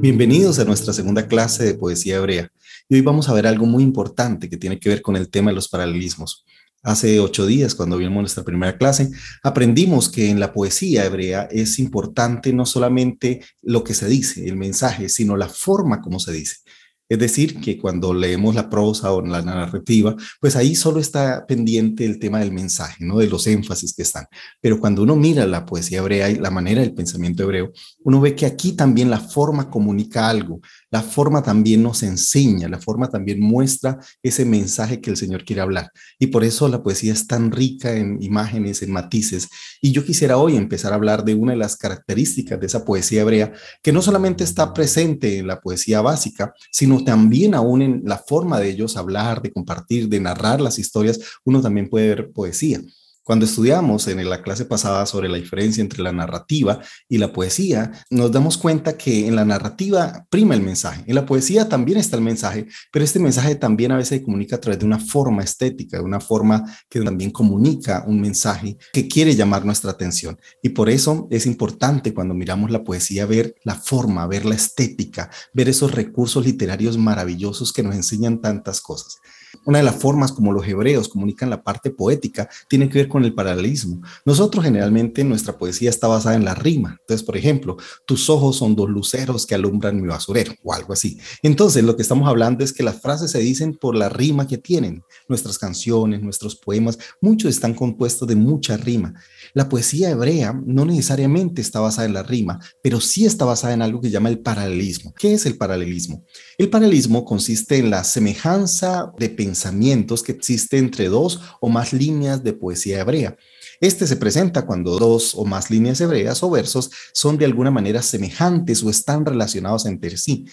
Bienvenidos a nuestra segunda clase de poesía hebrea. Y hoy vamos a ver algo muy importante que tiene que ver con el tema de los paralelismos. Hace 8 días, cuando vimos nuestra primera clase, aprendimos que en la poesía hebrea es importante no solamente lo que se dice, el mensaje, sino la forma como se dice. Es decir, que cuando leemos la prosa o la narrativa, pues ahí solo está pendiente el tema del mensaje, ¿no? De los énfasis que están. Pero cuando uno mira la poesía hebrea y la manera del pensamiento hebreo, uno ve que aquí también la forma comunica algo, la forma también nos enseña, la forma también muestra ese mensaje que el Señor quiere hablar. Y por eso la poesía es tan rica en imágenes, en matices. Y yo quisiera hoy empezar a hablar de una de las características de esa poesía hebrea, que no solamente está presente en la poesía básica, sino también aún en la forma de ellos hablar, de compartir, de narrar las historias, uno también puede ver poesía. Cuando estudiamos en la clase pasada sobre la diferencia entre la narrativa y la poesía, nos damos cuenta que en la narrativa prima el mensaje. En la poesía también está el mensaje, pero este mensaje también a veces se comunica a través de una forma estética, de una forma que también comunica un mensaje que quiere llamar nuestra atención. Y por eso es importante cuando miramos la poesía ver la forma, ver la estética, ver esos recursos literarios maravillosos que nos enseñan tantas cosas. Una de las formas como los hebreos comunican la parte poética tiene que ver con el paralelismo. Nosotros generalmente nuestra poesía está basada en la rima. Entonces, por ejemplo, tus ojos son dos luceros que alumbran mi basurero o algo así. Entonces, lo que estamos hablando es que las frases se dicen por la rima que tienen. Nuestras canciones, nuestros poemas, muchos están compuestos de mucha rima. La poesía hebrea no necesariamente está basada en la rima, pero sí está basada en algo que se llama el paralelismo. ¿Qué es el paralelismo? El paralelismo consiste en la semejanza de pensamientos que existe entre dos o más líneas de poesía hebrea. Este se presenta cuando dos o más líneas hebreas o versos son de alguna manera semejantes o están relacionados entre sí.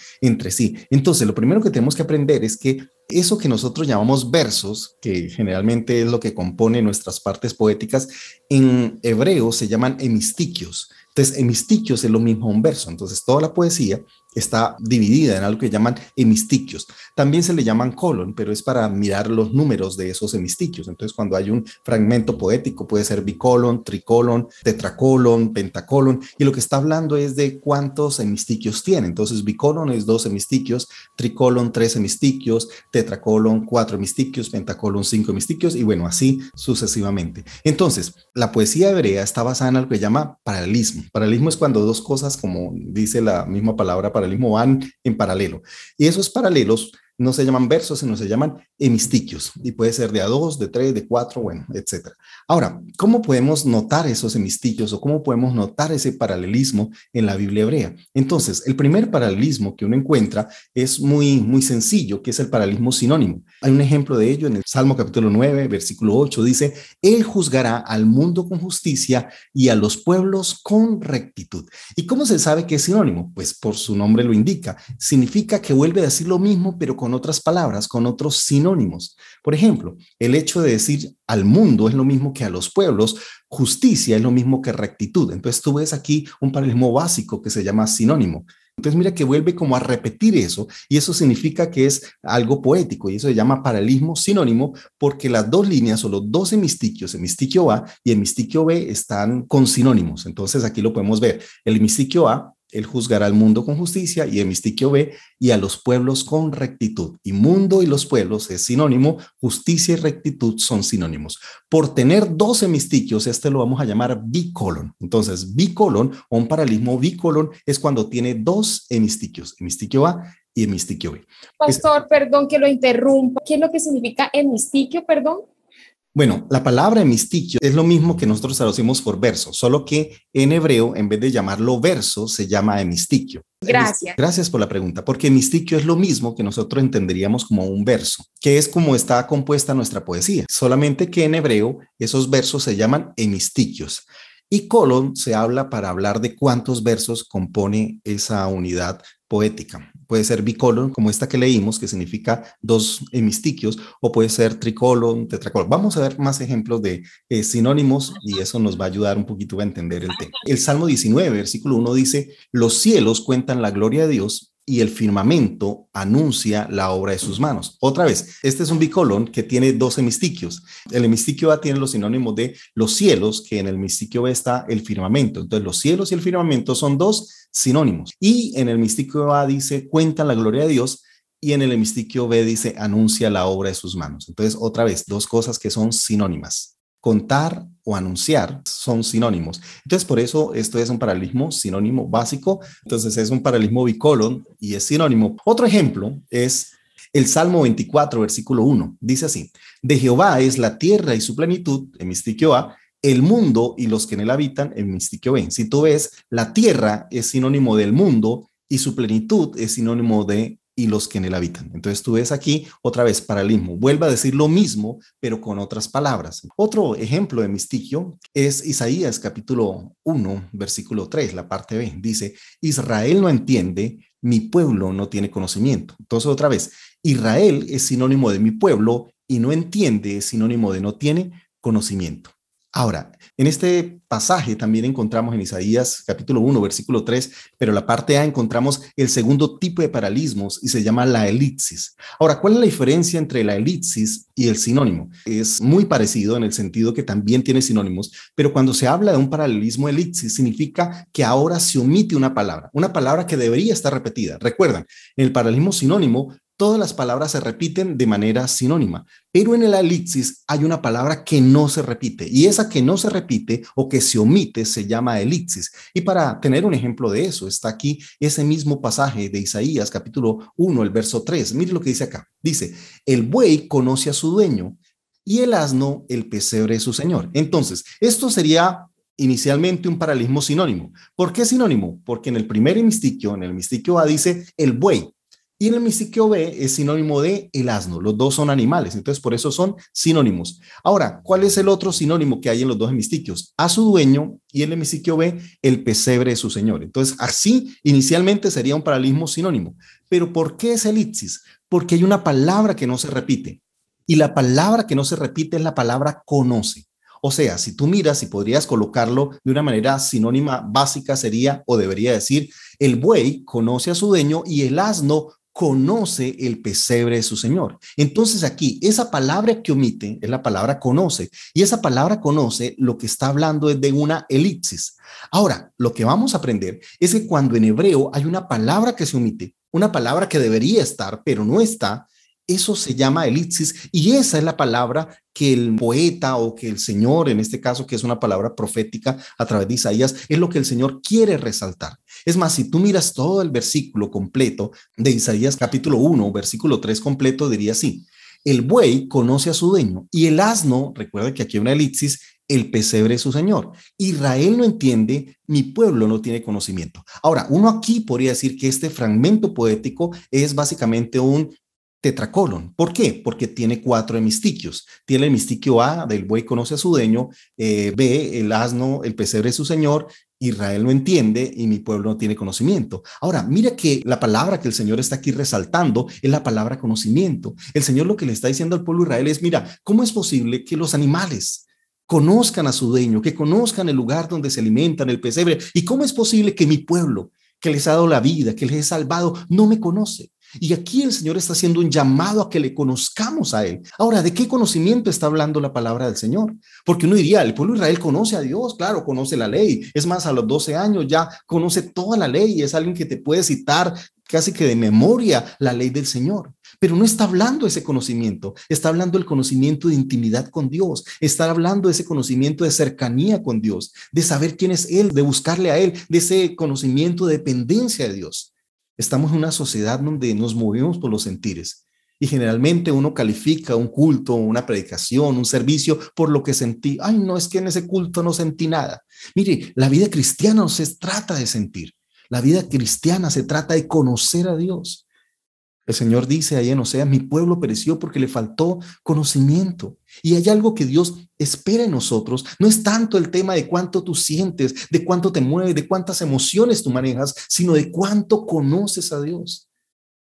Entonces, lo primero que tenemos que aprender es que eso que nosotros llamamos versos, que generalmente es lo que compone nuestras partes poéticas, en hebreo se llaman hemistiquios. Entonces, hemistiquios es lo mismo un verso. Entonces, toda la poesía está dividida en algo que llaman hemistiquios. También se le llaman colon, pero es para mirar los números de esos hemistiquios. Entonces, cuando hay un fragmento poético, puede ser bicolon, tricolon, tetracolon, pentacolon, y lo que está hablando es de cuántos hemistiquios tiene. Entonces, bicolon es 2 hemistiquios, tricolon 3 hemistiquios, tetracolon 4 hemistiquios, pentacolon 5 hemistiquios, y bueno, así sucesivamente. Entonces, la poesía hebrea está basada en algo que se llama paralelismo. Paralelismo es cuando dos cosas, como dice la misma palabra paralelismo, van en paralelo. Y esos paralelos no se llaman versos, sino se llaman hemistiquios. Y puede ser de a dos, de tres, de cuatro, bueno, etcétera. Ahora, ¿cómo podemos notar esos hemistiquios o cómo podemos notar ese paralelismo en la Biblia hebrea? Entonces, el primer paralelismo que uno encuentra es muy sencillo, que es el paralelismo sinónimo. Hay un ejemplo de ello en el Salmo capítulo 9, versículo 8, dice, Él juzgará al mundo con justicia y a los pueblos con rectitud. ¿Y cómo se sabe que es sinónimo? Pues por su nombre lo indica. Significa que vuelve a decir lo mismo, pero con otras palabras, con otros sinónimos. Por ejemplo, el hecho de decir al mundo es lo mismo que a los pueblos, justicia es lo mismo que rectitud. Entonces tú ves aquí un paralelismo básico que se llama sinónimo. Entonces mira que vuelve como a repetir eso y eso significa que es algo poético y eso se llama paralelismo sinónimo porque las dos líneas o los dos hemistiquios, hemistiquio A y hemistiquio B están con sinónimos. Entonces aquí lo podemos ver. El hemistiquio A, él juzgará al mundo con justicia y hemistiquio B y a los pueblos con rectitud. Y mundo y los pueblos es sinónimo, justicia y rectitud son sinónimos. Por tener dos hemistiquios, este lo vamos a llamar bicolon. Entonces, bicolon o un paralelismo bicolon es cuando tiene dos hemistiquios, hemistiquio A y hemistiquio B. Pastor, perdón que lo interrumpa. ¿Qué es lo que significa hemistiquio, perdón? Bueno, la palabra hemistiquio es lo mismo que nosotros traducimos por verso, solo que en hebreo, en vez de llamarlo verso, se llama hemistiquio. Gracias. Gracias por la pregunta, porque hemistiquio es lo mismo que nosotros entenderíamos como un verso, que es como está compuesta nuestra poesía, solamente que en hebreo esos versos se llaman hemistiquios. Y colon se habla para hablar de cuántos versos compone esa unidad poética. Puede ser bicolon, como esta que leímos, que significa dos hemistiquios, o puede ser tricolon, tetracolon. Vamos a ver más ejemplos de sinónimos y eso nos va a ayudar un poquito a entender el tema. El Salmo 19, versículo 1 dice, los cielos cuentan la gloria de Dios y el firmamento anuncia la obra de sus manos. Otra vez, este es un bicolón que tiene dos hemistiquios. El hemistiquio A tiene los sinónimos de los cielos, que en el hemistiquio B está el firmamento. Entonces, los cielos y el firmamento son dos sinónimos. Y en el hemistiquio A dice, cuenta la gloria de Dios, y en el hemistiquio B dice, anuncia la obra de sus manos. Entonces, otra vez, dos cosas que son sinónimas. Contar o anunciar son sinónimos. Entonces, por eso esto es un paralelismo sinónimo básico. Entonces, es un paralelismo bicolón y es sinónimo. Otro ejemplo es el Salmo 24, versículo 1. Dice así, de Jehová es la tierra y su plenitud, hemistiquio A, el mundo y los que en él habitan, hemistiquio B. Si tú ves, la tierra es sinónimo del mundo y su plenitud es sinónimo de y los que en él habitan. Entonces tú ves aquí otra vez paralelismo. Vuelve a decir lo mismo, pero con otras palabras. Otro ejemplo de hemistiquio es Isaías capítulo 1, versículo 3, la parte B. Dice, Israel no entiende, mi pueblo no tiene conocimiento. Entonces otra vez, Israel es sinónimo de mi pueblo y no entiende es sinónimo de no tiene conocimiento. Ahora, en este pasaje también encontramos en Isaías capítulo 1, versículo 3, pero en la parte A encontramos el segundo tipo de paralismos y se llama la elipsis. Ahora, ¿cuál es la diferencia entre la elipsis y el sinónimo? Es muy parecido en el sentido que también tiene sinónimos, pero cuando se habla de un paralelismo elipsis significa que ahora se omite una palabra que debería estar repetida. Recuerdan, en el paralelismo sinónimo, todas las palabras se repiten de manera sinónima, pero en el elipsis hay una palabra que no se repite y esa que no se repite o que se omite se llama elipsis. Y para tener un ejemplo de eso, está aquí ese mismo pasaje de Isaías capítulo 1, el verso 3. Mire lo que dice acá. Dice, el buey conoce a su dueño y el asno el pesebre de su señor. Entonces, esto sería inicialmente un paralelismo sinónimo. ¿Por qué sinónimo? Porque en el primer hemistiquio, en el hemistiquio A dice el buey. Y en el hemistiquio B es sinónimo de el asno. Los dos son animales, entonces por eso son sinónimos. Ahora, ¿cuál es el otro sinónimo que hay en los dos hemistiquios? A su dueño y en el hemistiquio B, el pesebre de su señor. Entonces, así inicialmente sería un paralelismo sinónimo. Pero ¿por qué es elipsis? Porque hay una palabra que no se repite. Y la palabra que no se repite es la palabra conoce. O sea, si tú miras, si podrías colocarlo de una manera sinónima básica sería o debería decir, el buey conoce a su dueño y el asno conoce el pesebre de su señor. Entonces aquí, esa palabra que omite es la palabra conoce, y esa palabra conoce lo que está hablando es de una elipsis. Ahora, lo que vamos a aprender es que cuando en hebreo hay una palabra que se omite, una palabra que debería estar, pero no está, eso se llama elipsis, y esa es la palabra que el poeta o que el Señor, en este caso que es una palabra profética a través de Isaías, es lo que el Señor quiere resaltar. Es más, si tú miras todo el versículo completo de Isaías capítulo 1, versículo 3 completo, diría así, el buey conoce a su dueño y el asno, recuerda que aquí hay una elipsis, el pesebre de su señor. Israel no entiende, mi pueblo no tiene conocimiento. Ahora, uno aquí podría decir que este fragmento poético es básicamente un tetracolon. ¿Por qué? Porque tiene 4 hemistiquios. Tiene el hemistiquio A, del buey conoce a su dueño, B, el asno, el pesebre de su señor, Israel no entiende y mi pueblo no tiene conocimiento. Ahora, mira que la palabra que el Señor está aquí resaltando es la palabra conocimiento. El Señor lo que le está diciendo al pueblo de Israel es, mira, ¿cómo es posible que los animales conozcan a su dueño, que conozcan el lugar donde se alimentan, el pesebre? ¿Y cómo es posible que mi pueblo, que les ha dado la vida, que les he salvado, no me conoce? Y aquí el Señor está haciendo un llamado a que le conozcamos a Él. Ahora, ¿de qué conocimiento está hablando la palabra del Señor? Porque uno diría, el pueblo de Israel conoce a Dios, claro, conoce la ley. Es más, a los 12 años ya conoce toda la ley. Es alguien que te puede citar casi que de memoria la ley del Señor. Pero no está hablando de ese conocimiento, está hablando del conocimiento de intimidad con Dios, está hablando de ese conocimiento de cercanía con Dios, de saber quién es Él, de buscarle a Él, de ese conocimiento de dependencia de Dios. Estamos en una sociedad donde nos movemos por los sentires y generalmente uno califica un culto, una predicación, un servicio por lo que sentí. Ay, no, es que en ese culto no sentí nada. Mire, la vida cristiana no se trata de sentir. La vida cristiana se trata de conocer a Dios. El Señor dice ahí en Oseas, mi pueblo pereció porque le faltó conocimiento. Y hay algo que Dios espera en nosotros. No es tanto el tema de cuánto tú sientes, de cuánto te mueves, de cuántas emociones tú manejas, sino de cuánto conoces a Dios.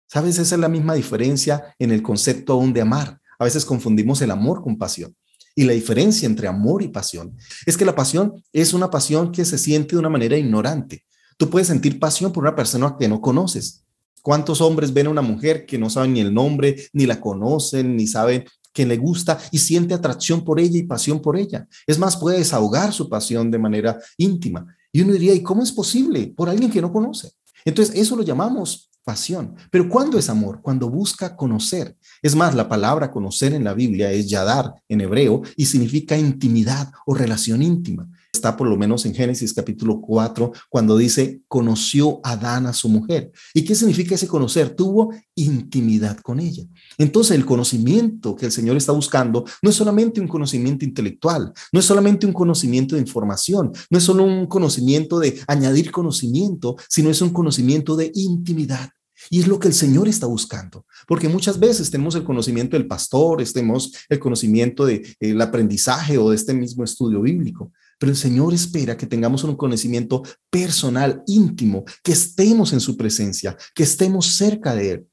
¿Sabes? Esa es la misma diferencia en el concepto aún de amar. A veces confundimos el amor con pasión. Y la diferencia entre amor y pasión es que la pasión es una pasión que se siente de una manera ignorante. Tú puedes sentir pasión por una persona que no conoces. ¿Cuántos hombres ven a una mujer que no saben ni el nombre, ni la conocen, ni saben que le gusta y siente atracción por ella y pasión por ella? Es más, puede desahogar su pasión de manera íntima. Y uno diría, ¿y cómo es posible? Por alguien que no conoce. Entonces, eso lo llamamos pasión. Pero ¿cuándo es amor? Cuando busca conocer. Es más, la palabra conocer en la Biblia es yadar en hebreo y significa intimidad o relación íntima. Está por lo menos en Génesis capítulo 4, cuando dice, conoció Adán a su mujer. ¿Y qué significa ese conocer? Tuvo intimidad con ella. Entonces, el conocimiento que el Señor está buscando no es solamente un conocimiento intelectual, no es solamente un conocimiento de información, no es solo un conocimiento de añadir conocimiento, sino es un conocimiento de intimidad. Y es lo que el Señor está buscando, porque muchas veces tenemos el conocimiento del pastor, tenemos el conocimiento del aprendizaje o de este mismo estudio bíblico, pero el Señor espera que tengamos un conocimiento personal, íntimo, que estemos en su presencia, que estemos cerca de Él.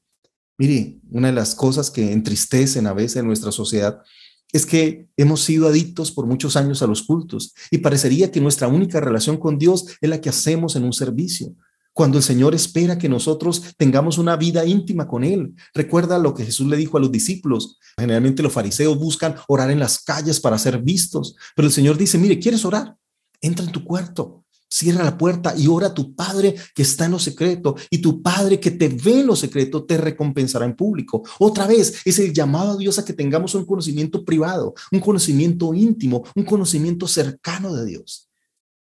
Mire, una de las cosas que entristecen a veces en nuestra sociedad es que hemos sido adictos por muchos años a los cultos y parecería que nuestra única relación con Dios es la que hacemos en un servicio, cuando el Señor espera que nosotros tengamos una vida íntima con Él. Recuerda lo que Jesús le dijo a los discípulos. Generalmente los fariseos buscan orar en las calles para ser vistos, pero el Señor dice, mire, ¿quieres orar? Entra en tu cuarto, cierra la puerta y ora a tu Padre que está en lo secreto, y tu Padre que te ve en lo secreto te recompensará en público. Otra vez, es el llamado a Dios a que tengamos un conocimiento privado, un conocimiento íntimo, un conocimiento cercano de Dios.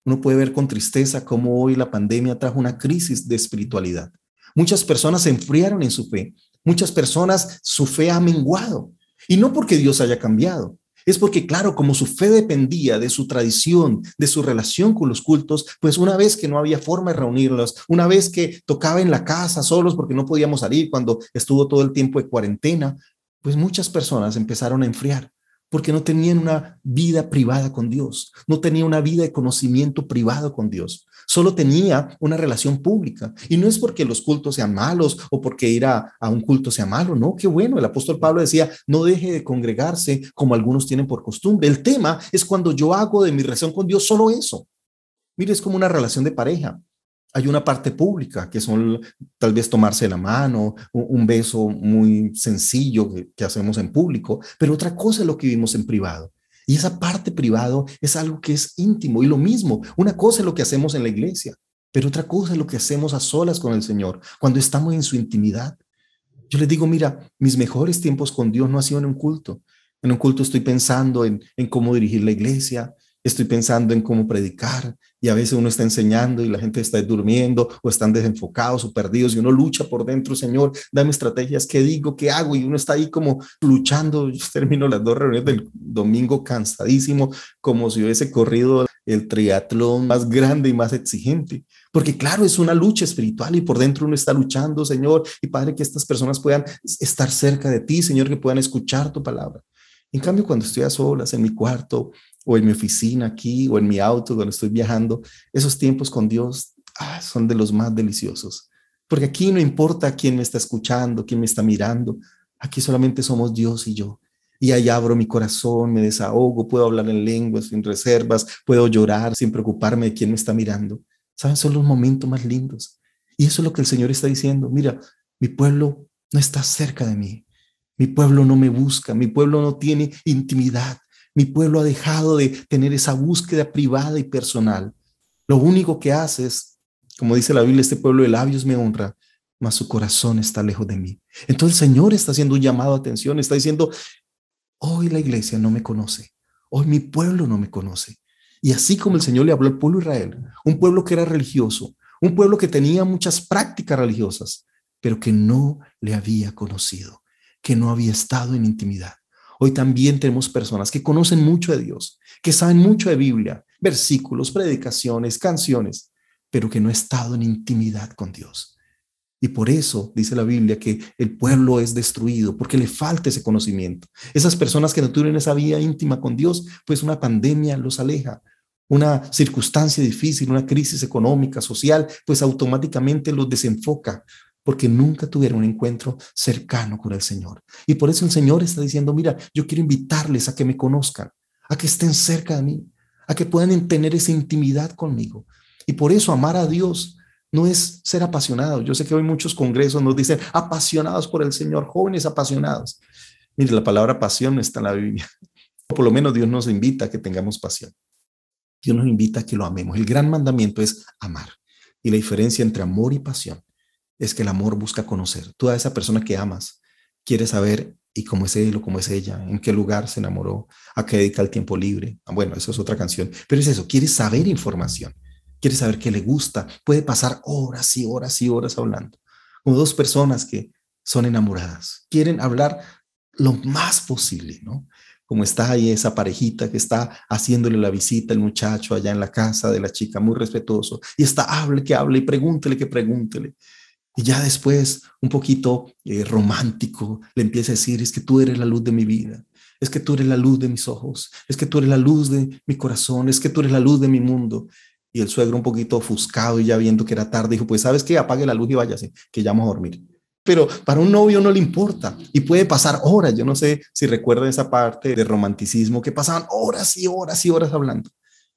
Uno puede ver con tristeza cómo hoy la pandemia trajo una crisis de espiritualidad. Muchas personas se enfriaron en su fe. Muchas personas, su fe ha menguado. Y no porque Dios haya cambiado. Es porque, claro, como su fe dependía de su tradición, de su relación con los cultos, pues una vez que no había forma de reunirlos, una vez que tocaba en la casa solos porque no podíamos salir cuando estuvo todo el tiempo de cuarentena, pues muchas personas empezaron a enfriar, porque no tenían una vida privada con Dios, no tenía una vida de conocimiento privado con Dios, solo tenía una relación pública. Y no es porque los cultos sean malos o porque ir a un culto sea malo, no, qué bueno. El apóstol Pablo decía, no deje de congregarse como algunos tienen por costumbre. El tema es cuando yo hago de mi relación con Dios solo eso. Mire, es como una relación de pareja. Hay una parte pública, que son tal vez tomarse la mano, un beso muy sencillo que hacemos en público, pero otra cosa es lo que vivimos en privado. Y esa parte privado es algo que es íntimo. Y lo mismo, una cosa es lo que hacemos en la iglesia, pero otra cosa es lo que hacemos a solas con el Señor, cuando estamos en su intimidad. Yo les digo, mira, mis mejores tiempos con Dios no han sido en un culto. En un culto estoy pensando en cómo dirigir la iglesia, estoy pensando en cómo predicar, y a veces uno está enseñando y la gente está durmiendo o están desenfocados o perdidos y uno lucha por dentro, Señor, dame estrategias, ¿qué digo, qué hago? Y uno está ahí como luchando. Yo termino las 2 reuniones del domingo cansadísimo, como si hubiese corrido el triatlón más grande y más exigente, porque claro, es una lucha espiritual y por dentro uno está luchando, Señor, y Padre, que estas personas puedan estar cerca de ti, Señor, que puedan escuchar tu palabra. En cambio, cuando estoy a solas en mi cuarto o en mi oficina aquí o en mi auto cuando estoy viajando, esos tiempos con Dios son de los más deliciosos. Porque aquí no importa quién me está escuchando, quién me está mirando. Aquí solamente somos Dios y yo. Y ahí abro mi corazón, me desahogo, puedo hablar en lenguas sin reservas, puedo llorar sin preocuparme de quién me está mirando. ¿Saben? Son los momentos más lindos. Y eso es lo que el Señor está diciendo. Mira, mi pueblo no está cerca de mí. Mi pueblo no me busca, mi pueblo no tiene intimidad, mi pueblo ha dejado de tener esa búsqueda privada y personal. Lo único que hace es, como dice la Biblia, este pueblo de labios me honra, mas su corazón está lejos de mí. Entonces el Señor está haciendo un llamado de atención, está diciendo, hoy la iglesia no me conoce, hoy mi pueblo no me conoce. Y así como el Señor le habló al pueblo de Israel, un pueblo que era religioso, un pueblo que tenía muchas prácticas religiosas, pero que no le había conocido, que no había estado en intimidad. Hoy también tenemos personas que conocen mucho de Dios, que saben mucho de Biblia, versículos, predicaciones, canciones, pero que no han estado en intimidad con Dios. Y por eso dice la Biblia que el pueblo es destruido, porque le falta ese conocimiento. Esas personas que no tuvieron esa vida íntima con Dios, pues una pandemia los aleja. Una circunstancia difícil, una crisis económica, social, pues automáticamente los desenfoca, porque nunca tuvieron un encuentro cercano con el Señor. Y por eso el Señor está diciendo, mira, yo quiero invitarles a que me conozcan, a que estén cerca de mí, a que puedan tener esa intimidad conmigo. Y por eso amar a Dios no es ser apasionados. Yo sé que hoy muchos congresos nos dicen apasionados por el Señor, jóvenes apasionados. Mire, la palabra pasión no está en la Biblia. O por lo menos Dios nos invita a que tengamos pasión. Dios nos invita a que lo amemos. El gran mandamiento es amar. Y la diferencia entre amor y pasión es que el amor busca conocer. Tú a esa persona que amas, quieres saber y cómo es él o cómo es ella, en qué lugar se enamoró, a qué dedica el tiempo libre. Bueno, eso es otra canción. Pero es eso, quieres saber información. Quieres saber qué le gusta. Puede pasar horas y horas y horas hablando. Como dos personas que son enamoradas. Quieren hablar lo más posible, ¿no? Como está ahí esa parejita que está haciéndole la visita el muchacho allá en la casa de la chica, muy respetuoso, y está, hable y pregúntele que pregúntele. Y ya después, un poquito romántico, le empieza a decir, es que tú eres la luz de mi vida, es que tú eres la luz de mis ojos, es que tú eres la luz de mi corazón, es que tú eres la luz de mi mundo. Y el suegro un poquito ofuscado y ya viendo que era tarde, dijo, pues ¿sabes qué? Apague la luz y váyase, que ya vamos a dormir. Pero para un novio no le importa y puede pasar horas. Yo no sé si recuerda esa parte de romanticismo que pasaban horas y horas y horas hablando.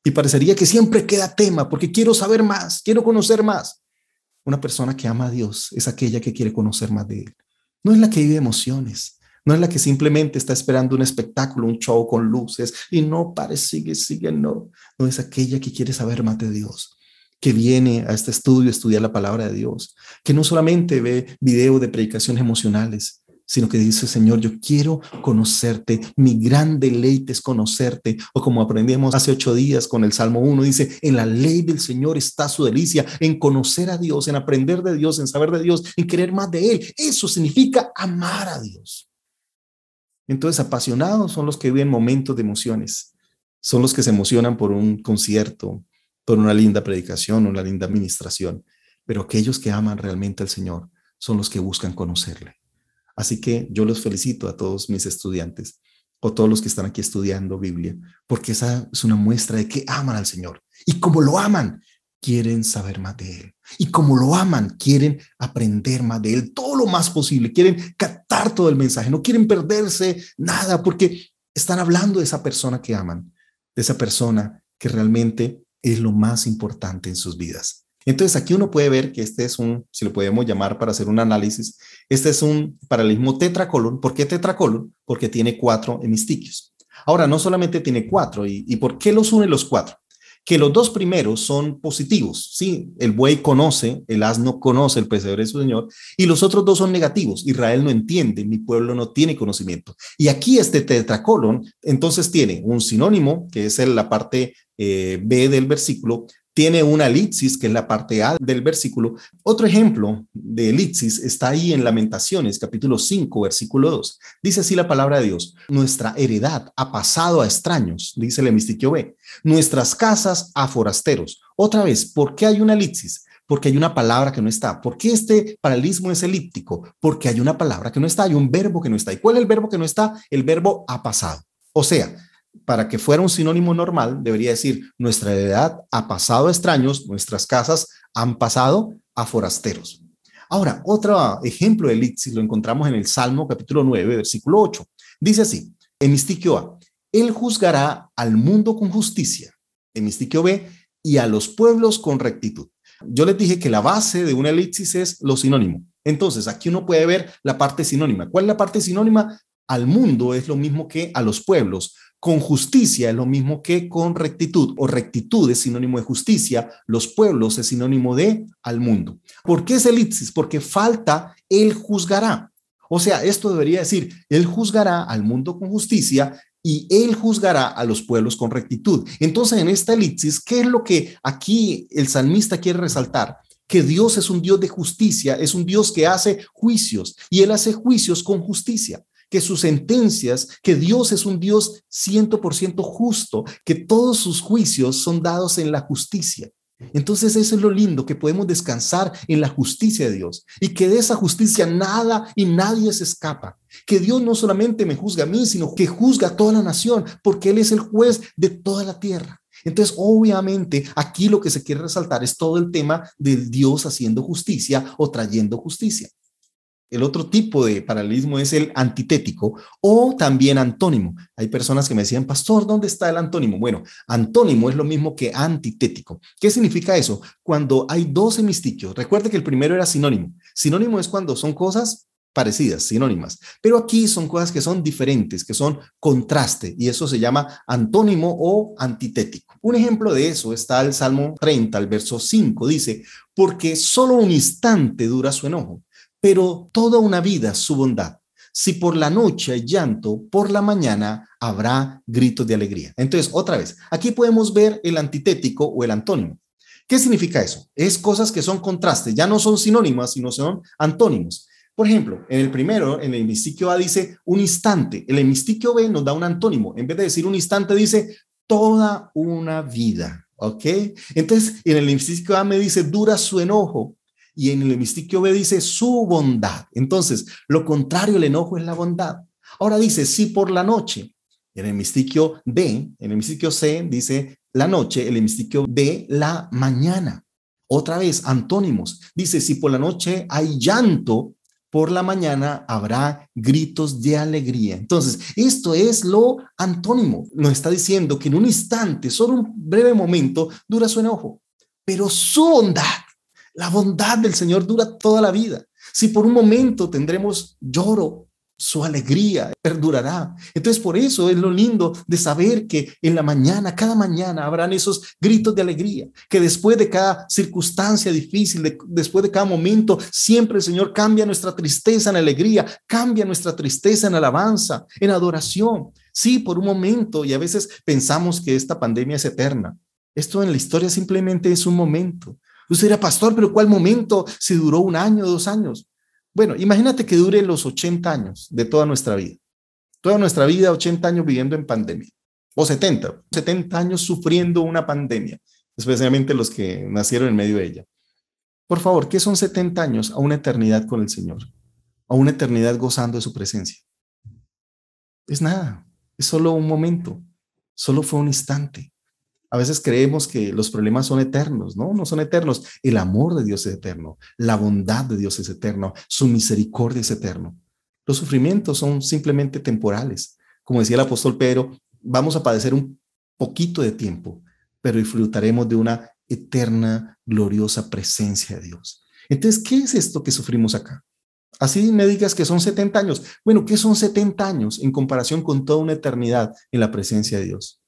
Y parecería que siempre queda tema porque quiero saber más, quiero conocer más. Una persona que ama a Dios es aquella que quiere conocer más de Él. No es la que vive emociones, no es la que simplemente está esperando un espectáculo, un show con luces y no pare, sigue, no. No es aquella que quiere saber más de Dios, que viene a este estudio a estudiar la palabra de Dios, que no solamente ve videos de predicaciones emocionales, sino que dice, Señor, yo quiero conocerte, mi gran deleite es conocerte, o como aprendimos hace 8 días con el Salmo 1, dice, en la ley del Señor está su delicia, en conocer a Dios, en aprender de Dios, en saber de Dios, en querer más de Él. Eso significa amar a Dios. Entonces, apasionados son los que viven momentos de emociones, son los que se emocionan por un concierto, por una linda predicación, una linda administración, pero aquellos que aman realmente al Señor son los que buscan conocerle. Así que yo los felicito a todos mis estudiantes o todos los que están aquí estudiando Biblia, porque esa es una muestra de que aman al Señor. Y como lo aman, quieren saber más de Él. Y como lo aman, quieren aprender más de Él, todo lo más posible. Quieren captar todo el mensaje, no quieren perderse nada, porque están hablando de esa persona que aman, de esa persona que realmente es lo más importante en sus vidas. Entonces aquí uno puede ver que este es si lo podemos llamar para hacer un análisis, este es un paralelismo tetracolon. ¿Por qué tetracolon? Porque tiene 4 hemistiquios. Ahora, no solamente tiene 4, ¿y por qué los une los 4? Que los 2 primeros son positivos, ¿sí? El buey conoce, el asno conoce el pesebre de su señor, y los otros 2 son negativos. Israel no entiende, mi pueblo no tiene conocimiento. Y aquí este tetracolon, entonces tiene un sinónimo, que es la parte B del versículo, tiene una elipsis, que es la parte A del versículo. Otro ejemplo de elipsis está ahí en Lamentaciones, capítulo 5, versículo 2. Dice así la palabra de Dios: nuestra heredad ha pasado a extraños, dice el hemistiquio B, nuestras casas a forasteros. Otra vez, ¿por qué hay una elipsis? Porque hay una palabra que no está. ¿Por qué este paralelismo es elíptico? Porque hay una palabra que no está, hay un verbo que no está. ¿Y cuál es el verbo que no está? El verbo ha pasado. O sea, para que fuera un sinónimo normal, debería decir, nuestra heredad ha pasado a extraños, nuestras casas han pasado a forasteros. Ahora, otro ejemplo de elipsis lo encontramos en el Salmo capítulo 9, versículo 8. Dice así, hemistiquio A, Él juzgará al mundo con justicia, hemistiquio B, y a los pueblos con rectitud. Yo les dije que la base de una elipsis es lo sinónimo. Entonces, aquí uno puede ver la parte sinónima. ¿Cuál es la parte sinónima? Al mundo es lo mismo que a los pueblos. Con justicia es lo mismo que con rectitud, o rectitud es sinónimo de justicia, los pueblos es sinónimo de al mundo. ¿Por qué es elipsis? Porque falta Él juzgará. O sea, esto debería decir, Él juzgará al mundo con justicia y Él juzgará a los pueblos con rectitud. Entonces, en esta elipsis, ¿qué es lo que aquí el salmista quiere resaltar? Que Dios es un Dios de justicia, es un Dios que hace juicios y Él hace juicios con justicia. Que sus sentencias, que Dios es un Dios 100% justo, que todos sus juicios son dados en la justicia. Entonces eso es lo lindo, que podemos descansar en la justicia de Dios y que de esa justicia nada y nadie se escapa. Que Dios no solamente me juzga a mí, sino que juzga a toda la nación, porque Él es el juez de toda la tierra. Entonces, obviamente, aquí lo que se quiere resaltar es todo el tema del Dios haciendo justicia o trayendo justicia. El otro tipo de paralelismo es el antitético o también antónimo. Hay personas que me decían, pastor, ¿dónde está el antónimo? Bueno, antónimo es lo mismo que antitético. ¿Qué significa eso? Cuando hay dos hemistiquios. Recuerde que el primero era sinónimo. Sinónimo es cuando son cosas parecidas, sinónimas. Pero aquí son cosas que son diferentes, que son contraste, y eso se llama antónimo o antitético. Un ejemplo de eso está el Salmo 30, el verso 5, dice, porque solo un instante dura su enojo, pero toda una vida su bondad. Si por la noche hay llanto, por la mañana habrá gritos de alegría. Entonces, otra vez, aquí podemos ver el antitético o el antónimo. ¿Qué significa eso? Es cosas que son contrastes, ya no son sinónimas, sino son antónimos. Por ejemplo, en el primero, en el hemistiquio A dice un instante, el hemistiquio B nos da un antónimo, en vez de decir un instante dice toda una vida, ¿ok? Entonces, en el hemistiquio A me dice dura su enojo y en el hemistiquio B dice su bondad. Entonces, lo contrario al enojo es la bondad. Ahora dice, si por la noche, en el hemistiquio D, en el hemistiquio C dice la noche, el hemistiquio D la mañana. Otra vez, antónimos. Dice, si por la noche hay llanto, por la mañana habrá gritos de alegría. Entonces, esto es lo antónimo. Nos está diciendo que en un instante, solo un breve momento, dura su enojo, pero su bondad, la bondad del Señor dura toda la vida. Si por un momento tendremos lloro, su alegría perdurará. Entonces, por eso es lo lindo de saber que en la mañana, cada mañana, habrán esos gritos de alegría, que después de cada circunstancia difícil, después de cada momento, siempre el Señor cambia nuestra tristeza en alegría, cambia nuestra tristeza en alabanza, en adoración. Sí, por un momento, y a veces pensamos que esta pandemia es eterna. Esto en la historia simplemente es un momento. Usted dirá, pastor, pero ¿cuál momento? Si duró 1 año, 2 años. Bueno, imagínate que dure los 80 años de toda nuestra vida, 80 años viviendo en pandemia, o 70 años sufriendo una pandemia, especialmente los que nacieron en medio de ella. Por favor, ¿qué son 70 años a una eternidad con el Señor? A una eternidad gozando de su presencia. Es nada, es solo un momento, solo fue un instante. A veces creemos que los problemas son eternos, ¿no? No son eternos. El amor de Dios es eterno, la bondad de Dios es eterno, su misericordia es eterno. Los sufrimientos son simplemente temporales. Como decía el apóstol Pedro, vamos a padecer un poquito de tiempo, pero disfrutaremos de una eterna, gloriosa presencia de Dios. Entonces, ¿qué es esto que sufrimos acá? Así me digas que son 70 años. Bueno, ¿qué son 70 años en comparación con toda una eternidad en la presencia de Dios?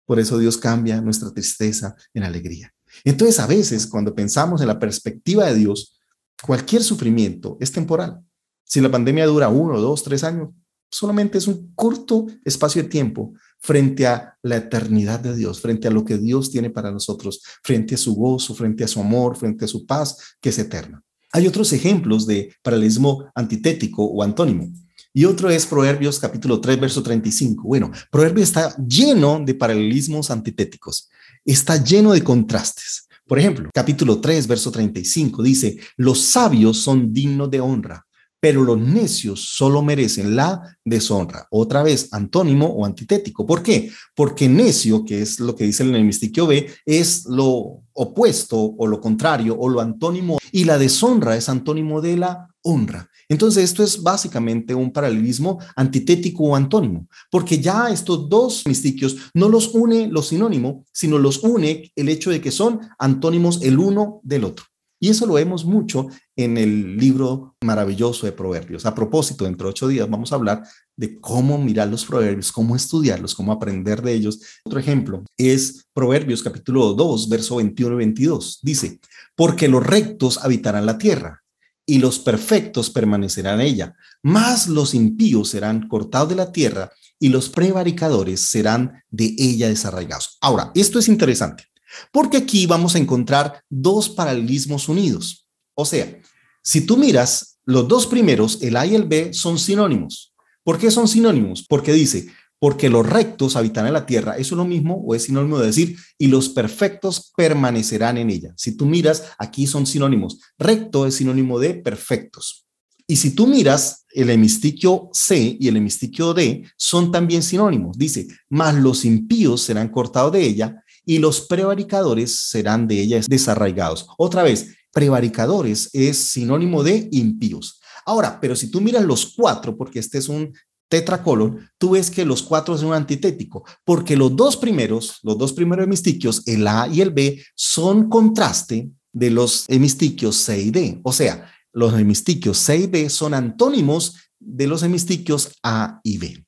Por eso Dios cambia nuestra tristeza en alegría. Entonces, a veces, cuando pensamos en la perspectiva de Dios, cualquier sufrimiento es temporal. Si la pandemia dura 1, 2, 3 años, solamente es un corto espacio de tiempo frente a la eternidad de Dios, frente a lo que Dios tiene para nosotros, frente a su gozo, frente a su amor, frente a su paz, que es eterna. Hay otros ejemplos de paralelismo antitético o antónimo. Y otro es Proverbios capítulo 3, verso 35. Bueno, Proverbios está lleno de paralelismos antitéticos, está lleno de contrastes. Por ejemplo, capítulo 3, verso 35 dice, los sabios son dignos de honra, pero los necios solo merecen la deshonra. Otra vez, antónimo o antitético. ¿Por qué? Porque necio, que es lo que dice el hemistiquio B, es lo opuesto o lo contrario o lo antónimo, y la deshonra es antónimo de la honra. Entonces, esto es básicamente un paralelismo antitético o antónimo, porque ya estos dos hemistiquios no los une lo sinónimo, sino los une el hecho de que son antónimos el uno del otro. Y eso lo vemos mucho en el libro maravilloso de Proverbios. A propósito, dentro de 8 días vamos a hablar de cómo mirar los proverbios, cómo estudiarlos, cómo aprender de ellos. Otro ejemplo es Proverbios capítulo 2, verso 21 y 22. Dice, porque los rectos habitarán la tierra y los perfectos permanecerán en ella, mas los impíos serán cortados de la tierra y los prevaricadores serán de ella desarraigados. Ahora, esto es interesante, porque aquí vamos a encontrar dos paralelismos unidos. O sea, si tú miras, los dos primeros, el A y el B, son sinónimos. ¿Por qué son sinónimos? Porque dice, porque los rectos habitarán en la tierra. ¿Eso es lo mismo o es sinónimo de decir, y los perfectos permanecerán en ella? Si tú miras, aquí son sinónimos. Recto es sinónimo de perfectos. Y si tú miras, el hemistiquio C y el hemistiquio D son también sinónimos. Dice, mas los impíos serán cortados de ella y los prevaricadores serán de ella desarraigados. Otra vez, prevaricadores es sinónimo de impíos. Ahora, pero si tú miras los cuatro, porque este es un tetracolon, tú ves que los cuatro son un antitético, porque los dos primeros hemistiquios, el A y el B, son contraste de los hemistiquios C y D. O sea, los hemistiquios C y D son antónimos de los hemistiquios A y B.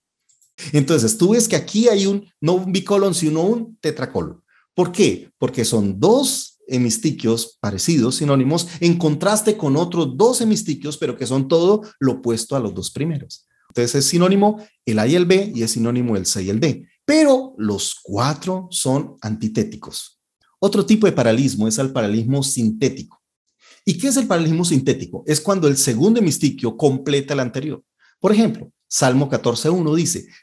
Entonces, tú ves que aquí hay no un bicolon, sino un tetracolon. ¿Por qué? Porque son dos hemistiquios parecidos, sinónimos, en contraste con otros dos hemistiquios, pero que son todo lo opuesto a los dos primeros. Entonces es sinónimo el A y el B y es sinónimo el C y el D, pero los cuatro son antitéticos. Otro tipo de paralelismo es el paralelismo sintético. ¿Y qué es el paralelismo sintético? Es cuando el segundo hemistiquio completa el anterior. Por ejemplo, Salmo 14:1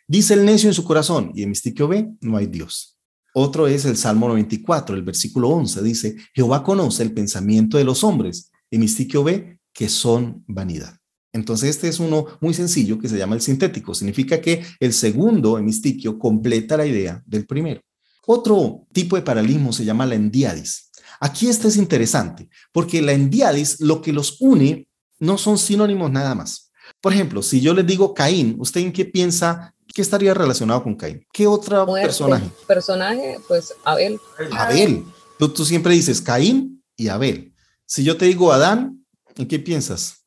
dice el necio en su corazón, y hemistiquio B, no hay Dios. Otro es el Salmo 94, el versículo 11, dice, Jehová conoce el pensamiento de los hombres, hemistiquio B, que son vanidad. Entonces este es uno muy sencillo que se llama el sintético. Significa que el segundo hemistiquio completa la idea del primero. Otro tipo de paralelismo se llama la endiadis. Aquí este es interesante porque la endiadis lo que los une no son sinónimos nada más. Por ejemplo, si yo les digo Caín, ¿usted en qué piensa? ¿Qué estaría relacionado con Caín? ¿Qué otro personaje? Personaje, pues Abel. Abel. Tú siempre dices Caín y Abel. Si yo te digo Adán, ¿en qué piensas?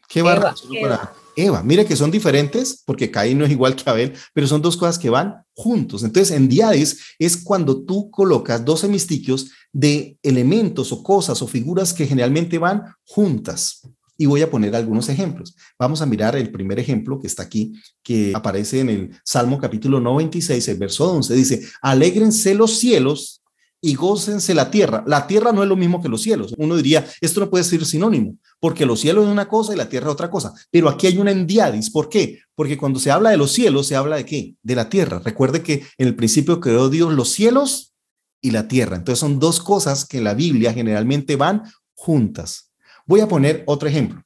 ¿Qué va para Eva? Mire que son diferentes porque Caín no es igual que Abel, pero son dos cosas que van juntos. Entonces, endiadis es cuando tú colocas dos hemistiquios de elementos o cosas o figuras que generalmente van juntas. Y voy a poner algunos ejemplos. Vamos a mirar el primer ejemplo que está aquí, que aparece en el Salmo capítulo 96, el verso 11. Dice, alégrense los cielos y gócense la tierra. La tierra no es lo mismo que los cielos. Uno diría, esto no puede ser sinónimo, porque los cielos es una cosa y la tierra es otra cosa. Pero aquí hay una endiadis. ¿Por qué? Porque cuando se habla de los cielos, se habla de ¿qué? De la tierra. Recuerde que en el principio creó Dios los cielos y la tierra. Entonces son dos cosas que en la Biblia generalmente van juntas. Voy a poner otro ejemplo.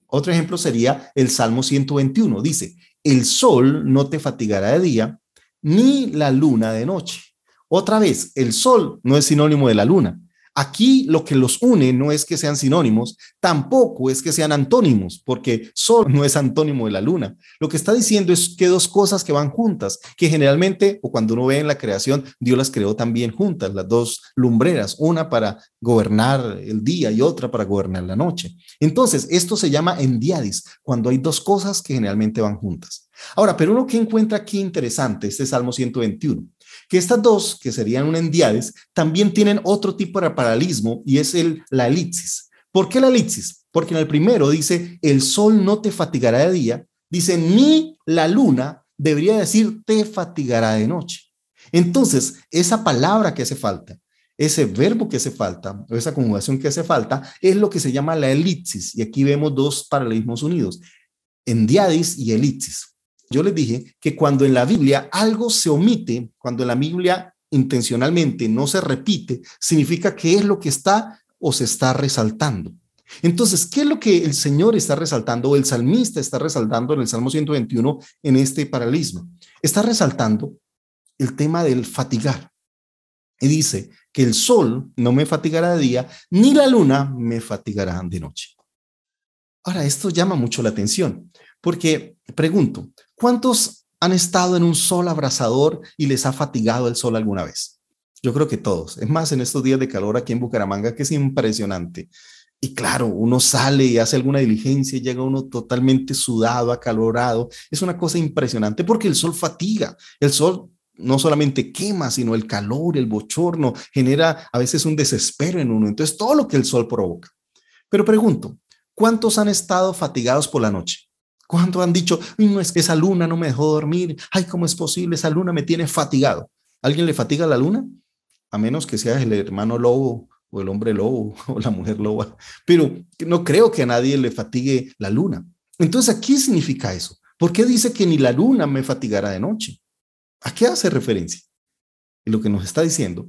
Otro ejemplo sería el Salmo 121. Dice, el sol no te fatigará de día, ni la luna de noche. Otra vez, el sol no es sinónimo de la luna. Aquí lo que los une no es que sean sinónimos, tampoco es que sean antónimos, porque sol no es antónimo de la luna. Lo que está diciendo es que dos cosas que van juntas, que generalmente, o cuando uno ve en la creación, Dios las creó también juntas, las dos lumbreras, una para gobernar el día y otra para gobernar la noche. Entonces, esto se llama endiadis, cuando hay dos cosas que generalmente van juntas. Ahora, pero uno que encuentra aquí interesante, este Salmo 121, que estas dos, que serían una endiadis, también tienen otro tipo de paralelismo y es la elipsis. ¿Por qué la elipsis? Porque en el primero dice, el sol no te fatigará de día, dice, ni la luna, debería decir, te fatigará de noche. Entonces, esa palabra que hace falta, ese verbo que hace falta, o esa conjugación que hace falta, es lo que se llama la elipsis. Y aquí vemos dos paralelismos unidos, endiadis y elipsis. Yo les dije que cuando en la Biblia algo se omite, cuando en la Biblia intencionalmente no se repite, significa que es lo que está o se está resaltando. Entonces, ¿qué es lo que el Señor está resaltando o el salmista está resaltando en el Salmo 121 en este paralelismo? Está resaltando el tema del fatigar. Y dice que el sol no me fatigará de día, ni la luna me fatigará de noche. Ahora, esto llama mucho la atención, porque pregunto, ¿cuántos han estado en un sol abrasador y les ha fatigado el sol alguna vez? Yo creo que todos. Es más, en estos días de calor aquí en Bucaramanga, que es impresionante. Y claro, uno sale y hace alguna diligencia y llega uno totalmente sudado, acalorado. Es una cosa impresionante porque el sol fatiga. El sol no solamente quema, sino el calor, el bochorno, genera a veces un desespero en uno. Entonces, todo lo que el sol provoca. Pero pregunto, ¿cuántos han estado fatigados por la noche? ¿Cuántos han dicho, no es que esa luna no me dejó dormir? Ay, ¿cómo es posible? Esa luna me tiene fatigado. ¿Alguien le fatiga la luna? A menos que sea el hermano lobo o el hombre lobo o la mujer loba. Pero no creo que a nadie le fatigue la luna. Entonces, ¿qué significa eso? ¿Por qué dice que ni la luna me fatigará de noche? ¿A qué hace referencia? Y lo que nos está diciendo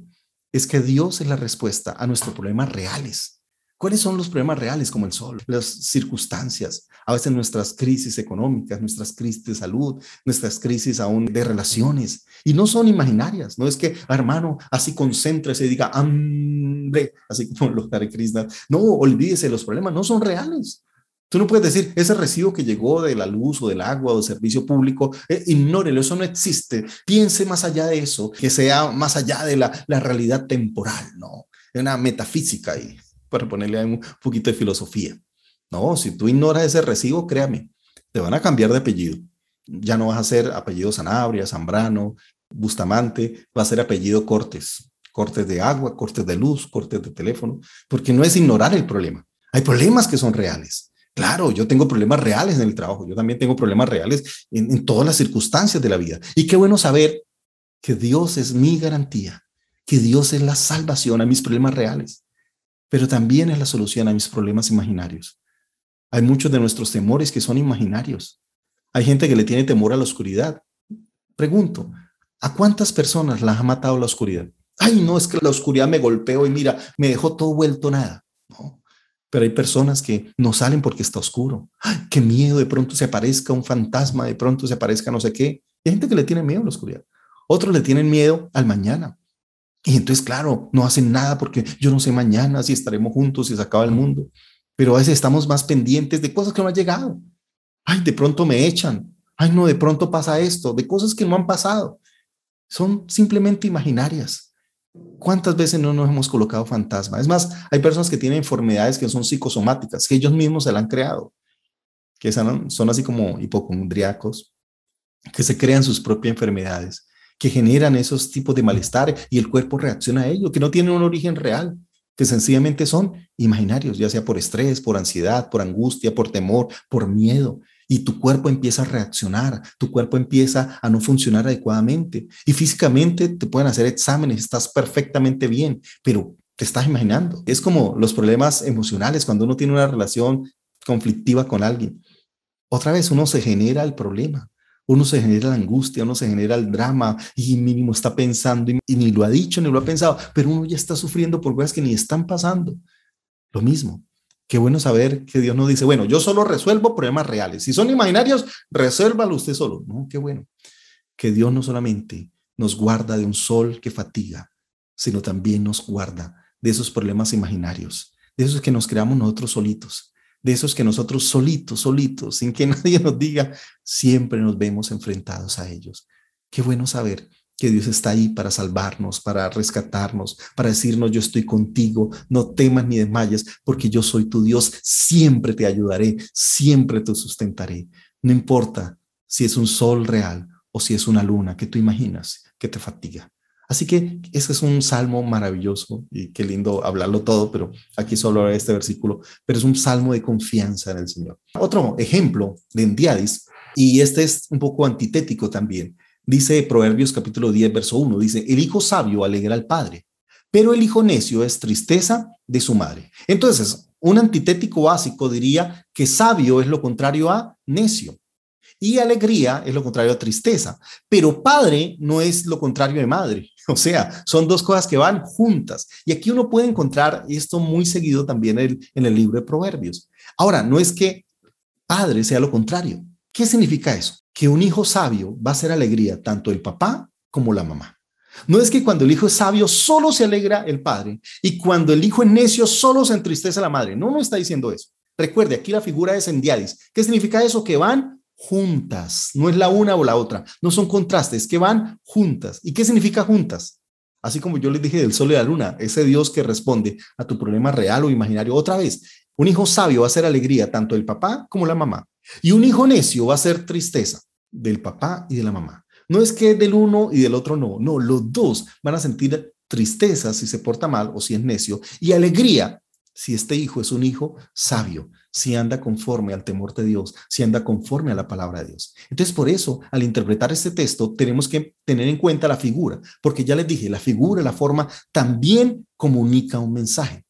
es que Dios es la respuesta a nuestros problemas reales. ¿Cuáles son los problemas reales como el sol? Las circunstancias, a veces nuestras crisis económicas, nuestras crisis de salud, nuestras crisis aún de relaciones. Y no son imaginarias, no es que, hermano, así concéntrese y diga, hambre, así como los Hare Krishna. No, olvídese, los problemas no son reales. Tú no puedes decir, ese recibo que llegó de la luz o del agua o del servicio público, ignórelo, eso no existe. Piense más allá de eso, que sea más allá de la realidad temporal, ¿no? Es una metafísica ahí, para ponerle un poquito de filosofía. No, si tú ignoras ese recibo, créame, te van a cambiar de apellido. Ya no vas a ser apellido Sanabria, Zambrano, Bustamante, va a ser apellido Cortes. Cortes de agua, cortes de luz, cortes de teléfono, porque no es ignorar el problema. Hay problemas que son reales. Claro, yo tengo problemas reales en el trabajo, yo también tengo problemas reales en todas las circunstancias de la vida. Y qué bueno saber que Dios es mi garantía, que Dios es la salvación a mis problemas reales, pero también es la solución a mis problemas imaginarios. Hay muchos de nuestros temores que son imaginarios. Hay gente que le tiene temor a la oscuridad. Pregunto, ¿a cuántas personas las ha matado la oscuridad? Ay, no, es que la oscuridad me golpeó y mira, me dejó todo vuelto nada. No. Pero hay personas que no salen porque está oscuro. ¡Ay, qué miedo! De pronto se aparezca un fantasma, de pronto se aparezca no sé qué. Hay gente que le tiene miedo a la oscuridad. Otros le tienen miedo al mañana. Y entonces, claro, no hacen nada porque yo no sé mañana si estaremos juntos, si se acaba el mundo. Pero a veces estamos más pendientes de cosas que no han llegado. Ay, de pronto me echan. Ay, no, de pronto pasa esto, de cosas que no han pasado. Son simplemente imaginarias. ¿Cuántas veces no nos hemos colocado fantasma? Es más, hay personas que tienen enfermedades que son psicosomáticas, que ellos mismos se la han creado, que son así como hipocondríacos, que se crean sus propias enfermedades, que generan esos tipos de malestar y el cuerpo reacciona a ello, que no tienen un origen real, que sencillamente son imaginarios, ya sea por estrés, por ansiedad, por angustia, por temor, por miedo. Y tu cuerpo empieza a reaccionar, tu cuerpo empieza a no funcionar adecuadamente. Y físicamente te pueden hacer exámenes, estás perfectamente bien, pero te estás imaginando. Es como los problemas emocionales cuando uno tiene una relación conflictiva con alguien. Otra vez uno se genera el problema, uno se genera la angustia, uno se genera el drama y mínimo está pensando y ni lo ha dicho ni lo ha pensado, pero uno ya está sufriendo por cosas que ni están pasando. Lo mismo. Qué bueno saber que Dios no dice, bueno, yo solo resuelvo problemas reales. Si son imaginarios, resuélvalo usted solo. No, qué bueno. Que Dios no solamente nos guarda de un sol que fatiga, sino también nos guarda de esos problemas imaginarios, de esos que nos creamos nosotros solitos, de esos que nosotros solitos, sin que nadie nos diga, siempre nos vemos enfrentados a ellos. Qué bueno saber que Dios está ahí para salvarnos, para rescatarnos, para decirnos yo estoy contigo, no temas ni desmayes, porque yo soy tu Dios, siempre te ayudaré, siempre te sustentaré. No importa si es un sol real o si es una luna que tú imaginas que te fatiga. Así que ese es un salmo maravilloso y qué lindo hablarlo todo, pero aquí solo hablaré este versículo, pero es un salmo de confianza en el Señor. Otro ejemplo de Endiadis, y este es un poco antitético también. Dice Proverbios capítulo 10, verso 1, dice, el hijo sabio alegra al padre, pero el hijo necio es tristeza de su madre. Entonces, un antitético básico diría que sabio es lo contrario a necio y alegría es lo contrario a tristeza, pero padre no es lo contrario de madre. O sea, son dos cosas que van juntas. Y aquí uno puede encontrar esto muy seguido también en el libro de Proverbios. Ahora, no es que padre sea lo contrario. ¿Qué significa eso? Que un hijo sabio va a ser alegría tanto el papá como la mamá. No es que cuando el hijo es sabio solo se alegra el padre y cuando el hijo es necio solo se entristece la madre. No, no está diciendo eso. Recuerde, aquí la figura es endiadis. ¿Qué significa eso? Que van juntas. No es la una o la otra. No son contrastes, que van juntas. ¿Y qué significa juntas? Así como yo les dije del sol y la luna, ese Dios que responde a tu problema real o imaginario. Otra vez, un hijo sabio va a ser alegría tanto del papá como la mamá. Y un hijo necio va a ser tristeza del papá y de la mamá. No es que del uno y del otro no. No, los dos van a sentir tristeza si se porta mal o si es necio y alegría si este hijo es un hijo sabio, si anda conforme al temor de Dios, si anda conforme a la palabra de Dios. Entonces, por eso, al interpretar este texto, tenemos que tener en cuenta la figura, porque ya les dije, la figura, la forma, también comunica un mensaje.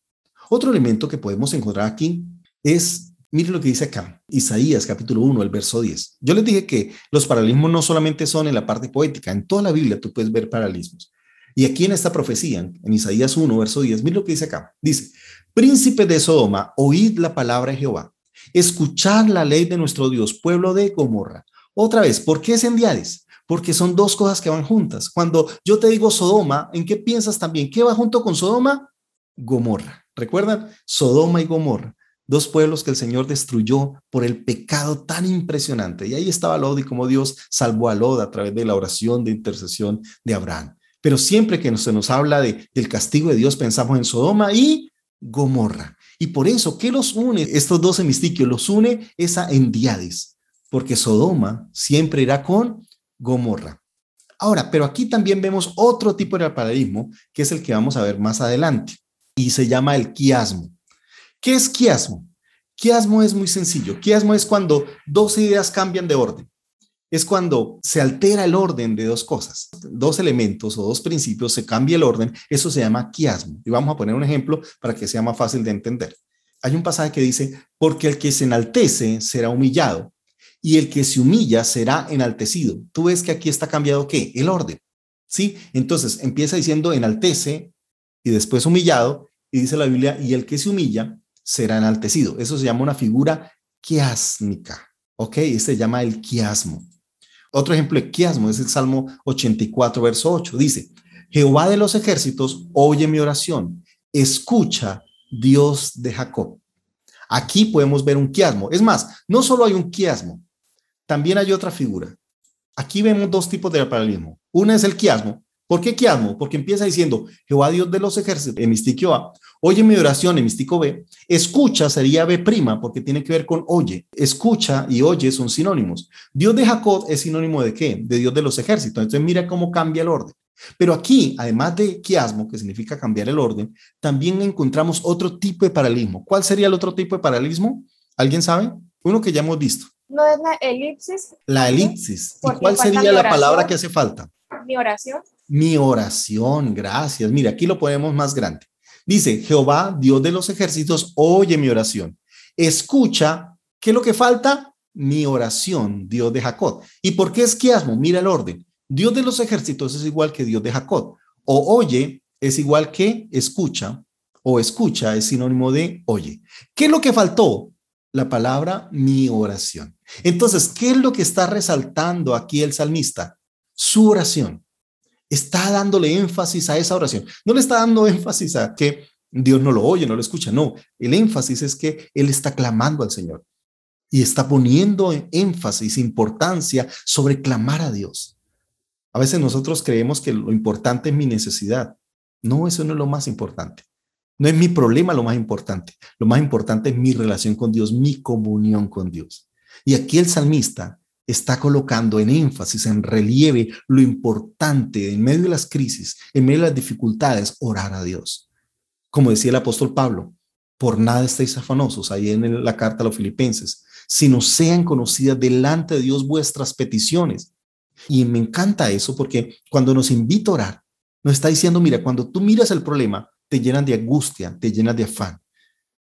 Otro elemento que podemos encontrar aquí es, miren lo que dice acá, Isaías capítulo 1, el verso 10. Yo les dije que los paralelismos no solamente son en la parte poética, en toda la Biblia tú puedes ver paralelismos. Y aquí en esta profecía, en Isaías 1, verso 10, miren lo que dice acá. Dice, príncipe de Sodoma, oíd la palabra de Jehová. Escuchad la ley de nuestro Dios, pueblo de Gomorra. Otra vez, ¿por qué es endiadis? Porque son dos cosas que van juntas. Cuando yo te digo Sodoma, ¿en qué piensas también? ¿Qué va junto con Sodoma? Gomorra. ¿Recuerdan? Sodoma y Gomorra. 2 pueblos que el Señor destruyó por el pecado tan impresionante. Y ahí estaba Lot y cómo Dios salvó a Lot a través de la oración de intercesión de Abraham. Pero siempre que se nos habla del castigo de Dios, pensamos en Sodoma y Gomorra. Y por eso, ¿qué los une? Estos 2 hemistiquios los une esa endiadis, porque Sodoma siempre irá con Gomorra. Ahora, pero aquí también vemos otro tipo de paralelismo, que es el que vamos a ver más adelante, y se llama el quiasmo. ¿Qué es quiasmo? Quiasmo es muy sencillo. Quiasmo es cuando 2 ideas cambian de orden. Es cuando se altera el orden de 2 cosas, 2 elementos o 2 principios, se cambia el orden. Eso se llama quiasmo. Y vamos a poner un ejemplo para que sea más fácil de entender. Hay un pasaje que dice, porque el que se enaltece será humillado y el que se humilla será enaltecido. Tú ves que aquí está cambiado ¿qué? El orden. ¿Sí? Entonces empieza diciendo enaltece y después humillado, y dice la Biblia, y el que se humilla será enaltecido. Eso se llama una figura quiásmica. ¿Ok? Se llama el quiasmo. Otro ejemplo de quiasmo es el Salmo 84, verso 8. Dice, Jehová de los ejércitos, oye mi oración, escucha, Dios de Jacob. Aquí podemos ver un quiasmo. Es más, no solo hay un quiasmo, también hay otra figura. Aquí vemos 2 tipos de paralelismo. Una es el quiasmo. ¿Por qué quiasmo? Porque empieza diciendo, Jehová Dios de los ejércitos, hemistiquio A, oye mi oración, hemistico B, escucha sería B', porque tiene que ver con oye. Escucha y oye son sinónimos. Dios de Jacob es sinónimo ¿de qué? De Dios de los ejércitos. Entonces mira cómo cambia el orden. Pero aquí, además de quiasmo, que significa cambiar el orden, también encontramos otro tipo de paralelismo. ¿Cuál sería el otro tipo de paralelismo? ¿Alguien sabe? Uno que ya hemos visto. ¿No es la elipsis? La elipsis. ¿Y Porque cuál falta sería mi la palabra oración. que hace falta? Mi oración. Mi oración, gracias. Mira, aquí lo ponemos más grande. Dice, Jehová, Dios de los ejércitos, oye mi oración. Escucha, ¿qué es lo que falta? Mi oración, Dios de Jacob. ¿Y por qué es quiasmo? Mira el orden. Dios de los ejércitos es igual que Dios de Jacob. O oye es igual que escucha, o escucha es sinónimo de oye. ¿Qué es lo que faltó? La palabra mi oración. Entonces, ¿qué es lo que está resaltando aquí el salmista? Su oración. Está dándole énfasis a esa oración. No le está dando énfasis a que Dios no lo oye, no lo escucha. No, el énfasis es que él está clamando al Señor y está poniendo énfasis, importancia sobre clamar a Dios. A veces nosotros creemos que lo importante es mi necesidad. No, eso no es lo más importante. No es mi problema lo más importante. Lo más importante es mi relación con Dios, mi comunión con Dios. Y aquí el salmista está colocando en énfasis, en relieve, lo importante en medio de las crisis, en medio de las dificultades, orar a Dios. Como decía el apóstol Pablo, por nada estéis afanosos, ahí en la carta a los Filipenses, sino sean conocidas delante de Dios vuestras peticiones. Y me encanta eso porque cuando nos invita a orar, nos está diciendo, mira, cuando tú miras el problema, te llenan de angustia, te llenas de afán.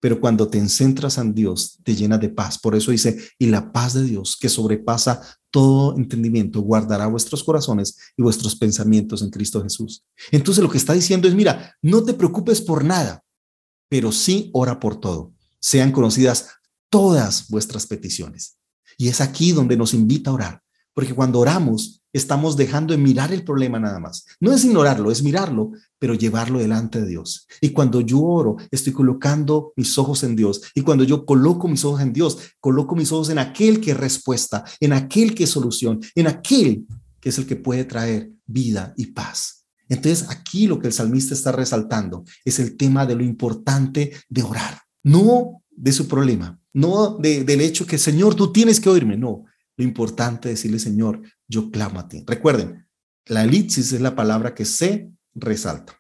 Pero cuando te centras en Dios, te llenas de paz. Por eso dice, y la paz de Dios, que sobrepasa todo entendimiento, guardará vuestros corazones y vuestros pensamientos en Cristo Jesús. Entonces lo que está diciendo es, mira, no te preocupes por nada, pero sí ora por todo. Sean conocidas todas vuestras peticiones. Y es aquí donde nos invita a orar. Porque cuando oramos, estamos dejando de mirar el problema nada más. No es ignorarlo, es mirarlo, pero llevarlo delante de Dios. Y cuando yo oro, estoy colocando mis ojos en Dios. Y cuando yo coloco mis ojos en Dios, coloco mis ojos en aquel que es respuesta, en aquel que es solución, en aquel que es el que puede traer vida y paz. Entonces, aquí lo que el salmista está resaltando es el tema de lo importante de orar. No de su problema, no del hecho que, Señor, tú tienes que oírme. No. Lo importante es decirle, Señor, yo clamo a ti. Recuerden, la elipsis es la palabra que se resalta.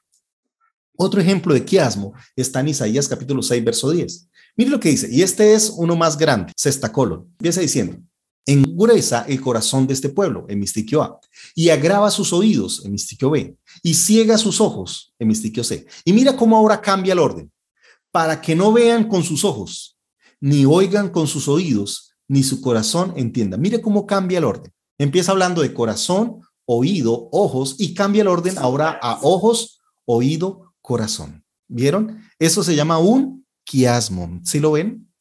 Otro ejemplo de quiasmo está en Isaías capítulo 6, verso 10. Mire lo que dice, y este es uno más grande, sextacolon. Empieza diciendo, engureza el corazón de este pueblo, hemistiquio A, y agrava sus oídos, hemistiquio B, y ciega sus ojos, hemistiquio C. Y mira cómo ahora cambia el orden, para que no vean con sus ojos, ni oigan con sus oídos, ni su corazón entienda. Mire cómo cambia el orden. Empieza hablando de corazón, oído, ojos, y cambia el orden ahora a ojos, oído, corazón. ¿Vieron? Eso se llama un quiasmo. ¿Sí lo ven?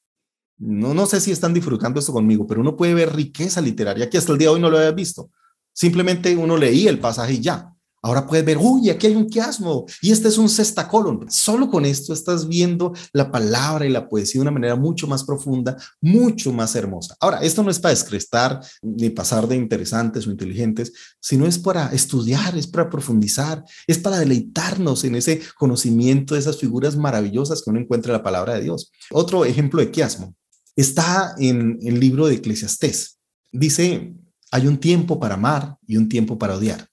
No sé si están disfrutando esto conmigo, pero uno puede ver riqueza literaria que hasta el día de hoy no lo había visto. Simplemente uno leía el pasaje y ya. Ahora puedes ver, uy, aquí hay un quiasmo y este es un sextacolon. Solo con esto estás viendo la palabra y la poesía de una manera mucho más profunda, mucho más hermosa. Ahora, esto no es para descrestar ni pasar de interesantes o inteligentes, sino es para estudiar, es para profundizar, es para deleitarnos en ese conocimiento de esas figuras maravillosas que uno encuentra en la palabra de Dios. Otro ejemplo de quiasmo está en el libro de Eclesiastés. Dice, hay un tiempo para amar y un tiempo para odiar,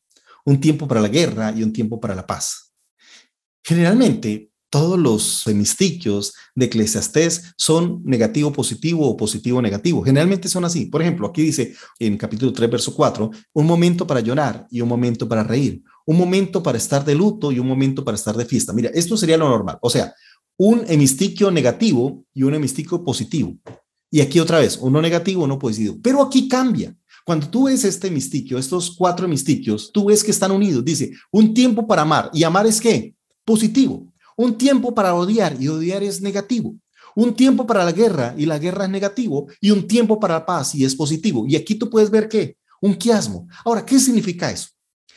un tiempo para la guerra y un tiempo para la paz. Generalmente, todos los hemistiquios de Eclesiastés son negativo, positivo o positivo, negativo. Generalmente son así. Por ejemplo, aquí dice en capítulo 3, verso 4, un momento para llorar y un momento para reír, un momento para estar de luto y un momento para estar de fiesta. Mira, esto sería lo normal. O sea, un hemistiquio negativo y un hemistiquio positivo. Y aquí otra vez, uno negativo, uno positivo. Pero aquí cambia. Cuando tú ves este hemistiquio, estos 4 hemistiquios, tú ves que están unidos. Dice, un tiempo para amar. ¿Y amar es qué? Positivo. Un tiempo para odiar y odiar es negativo. Un tiempo para la guerra y la guerra es negativo. Y un tiempo para la paz y es positivo. Y aquí tú puedes ver ¿qué? Un quiasmo. Ahora, ¿qué significa eso?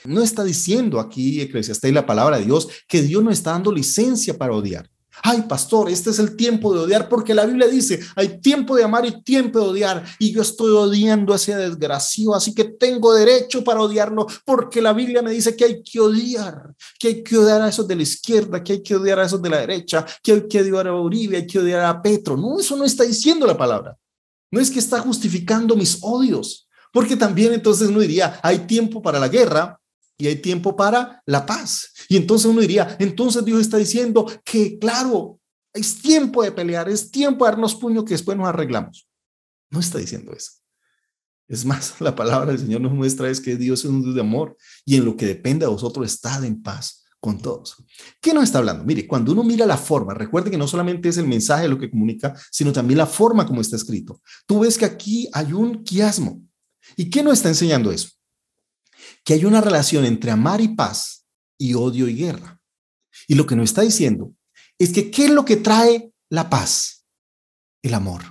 No está diciendo aquí Eclesiastés, la palabra de Dios, que Dios no está dando licencia para odiar. Ay, pastor, este es el tiempo de odiar, porque la Biblia dice, hay tiempo de amar y tiempo de odiar, y yo estoy odiando a ese desgraciado, así que tengo derecho para odiarlo, porque la Biblia me dice que hay que odiar a esos de la izquierda, que hay que odiar a esos de la derecha, que hay que odiar a Uribe, hay que odiar a Petro. No, eso no está diciendo la palabra. No es que está justificando mis odios, porque también entonces uno diría, hay tiempo para la guerra y hay tiempo para la paz. Y entonces uno diría, entonces Dios está diciendo que, claro, es tiempo de pelear, es tiempo de darnos puño que después nos arreglamos. No está diciendo eso. Es más, la palabra del Señor nos muestra es que Dios es un Dios de amor y en lo que depende de vosotros, estad en paz con todos. ¿Qué nos está hablando? Mire, cuando uno mira la forma, recuerde que no solamente es el mensaje lo que comunica, sino también la forma como está escrito. Tú ves que aquí hay un quiasmo. ¿Y qué nos está enseñando eso? Que hay una relación entre amar y paz y odio y guerra. Y lo que nos está diciendo es que ¿qué es lo que trae la paz? El amor.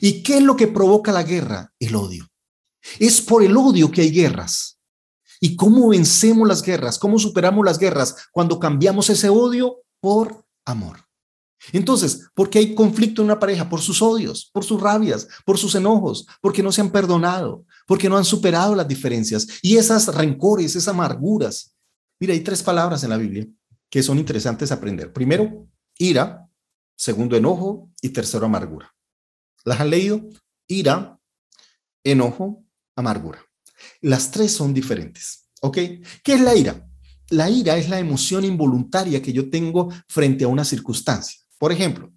¿Y qué es lo que provoca la guerra? El odio. Es por el odio que hay guerras. ¿Y cómo vencemos las guerras? ¿Cómo superamos las guerras? Cuando cambiamos ese odio por amor. Entonces, ¿por qué hay conflicto en una pareja? Por sus odios, por sus rabias, por sus enojos, porque no se han perdonado, porque no han superado las diferencias y esas rencores, esas amarguras. Mira, hay 3 palabras en la Biblia que son interesantes aprender. Primero, ira. Segundo, enojo. Y tercero, amargura. ¿Las han leído? Ira, enojo, amargura. Las 3 son diferentes. ¿Ok? ¿Qué es la ira? La ira es la emoción involuntaria que yo tengo frente a una circunstancia. Por ejemplo,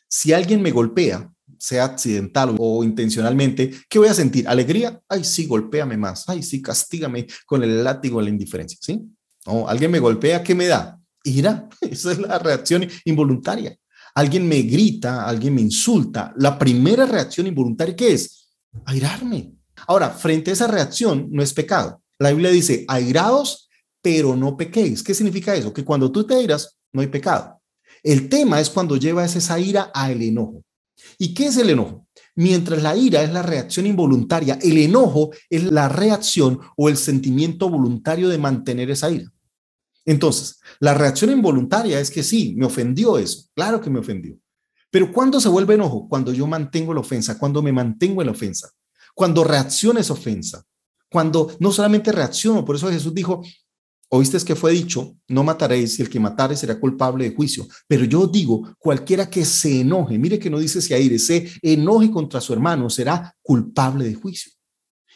si alguien me golpea, sea accidental o intencionalmente, ¿qué voy a sentir? ¿Alegría? Ay, sí, golpéame más. Ay, sí, castígame con el látigo en la indiferencia. ¿Sí? O alguien me golpea, ¿qué me da? Ira. Esa es la reacción involuntaria. Alguien me grita, alguien me insulta. La primera reacción involuntaria, ¿qué es? Airarme. Ahora, frente a esa reacción, no es pecado. La Biblia dice, airaos, pero no pequéis. ¿Qué significa eso? Que cuando tú te airas, no hay pecado. El tema es cuando llevas esa ira al enojo. ¿Y qué es el enojo? Mientras la ira es la reacción involuntaria, el enojo es la reacción o el sentimiento voluntario de mantener esa ira. Entonces, la reacción involuntaria es que sí, me ofendió eso. Claro que me ofendió. Pero ¿cuándo se vuelve enojo? Cuando yo mantengo la ofensa, cuando me mantengo en la ofensa, cuando reacciona esa ofensa, cuando no solamente reacciono. Por eso Jesús dijo, oíste que fue dicho, no mataréis y el que matare será culpable de juicio. Pero yo digo, cualquiera que se enoje, mire que no dice se aire, se enoje contra su hermano será culpable de juicio.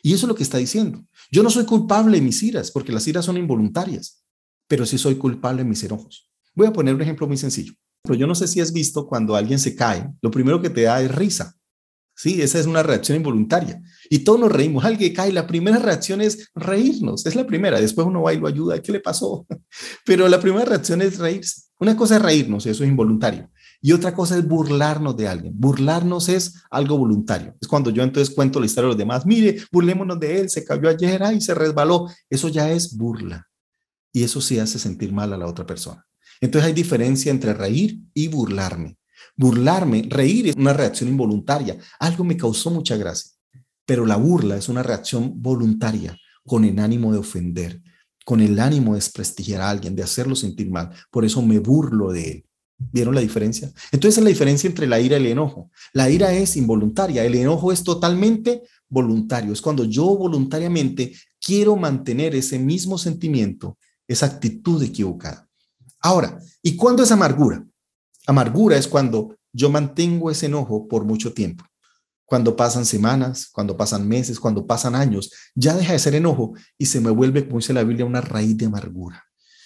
Y eso es lo que está diciendo. Yo no soy culpable de mis iras, porque las iras son involuntarias, pero sí soy culpable de mis enojos. Voy a poner un ejemplo muy sencillo. Pero yo no sé si has visto cuando alguien se cae, lo primero que te da es risa. Sí, esa es una reacción involuntaria. Y todos nos reímos. Alguien cae, la primera reacción es reírnos. Es la primera. Después uno va y lo ayuda. ¿Qué le pasó? Pero la primera reacción es reírse. Una cosa es reírnos, eso es involuntario. Y otra cosa es burlarnos de alguien. Burlarnos es algo voluntario. Es cuando yo entonces cuento la historia de los demás. Mire, burlémonos de él. Se cayó ayer, ay, se resbaló. Eso ya es burla. Y eso sí hace sentir mal a la otra persona. Entonces hay diferencia entre reír y burlarme. Burlarme, reír es una reacción involuntaria. Algo me causó mucha gracia. Pero la burla es una reacción voluntaria, con el ánimo de ofender, con el ánimo de desprestigiar a alguien, de hacerlo sentir mal. Por eso me burlo de él. ¿Vieron la diferencia? Entonces es la diferencia entre la ira y el enojo. La ira es involuntaria, el enojo es totalmente voluntario. Es cuando yo voluntariamente quiero mantener ese mismo sentimiento, esa actitud equivocada. Ahora, ¿y cuándo es amargura? Amargura es cuando yo mantengo ese enojo por mucho tiempo. Cuando pasan semanas, cuando pasan meses, cuando pasan años, ya deja de ser enojo y se me vuelve, como dice la Biblia, una raíz de amargura.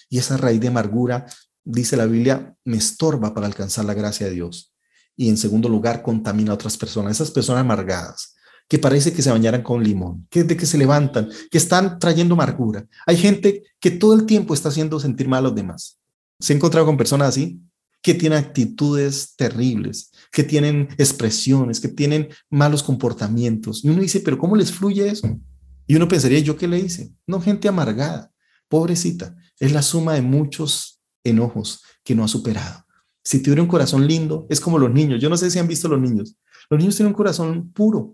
Y esa raíz de amargura, dice la Biblia, me estorba para alcanzar la gracia de Dios. Y en segundo lugar, contamina a otras personas, esas personas amargadas, que parece que se bañaran con limón, que de que se levantan, que están trayendo amargura. Hay gente que todo el tiempo está haciendo sentir mal a los demás. ¿Se ha encontrado con personas así? Que tienen actitudes terribles, que tienen expresiones, que tienen malos comportamientos. Y uno dice, ¿pero cómo les fluye eso? Y uno pensaría, ¿yo qué le hice? No, gente amargada, pobrecita. Es la suma de muchos enojos que no ha superado. Si tuviera un corazón lindo, es como los niños. Yo no sé si han visto los niños. Los niños tienen un corazón puro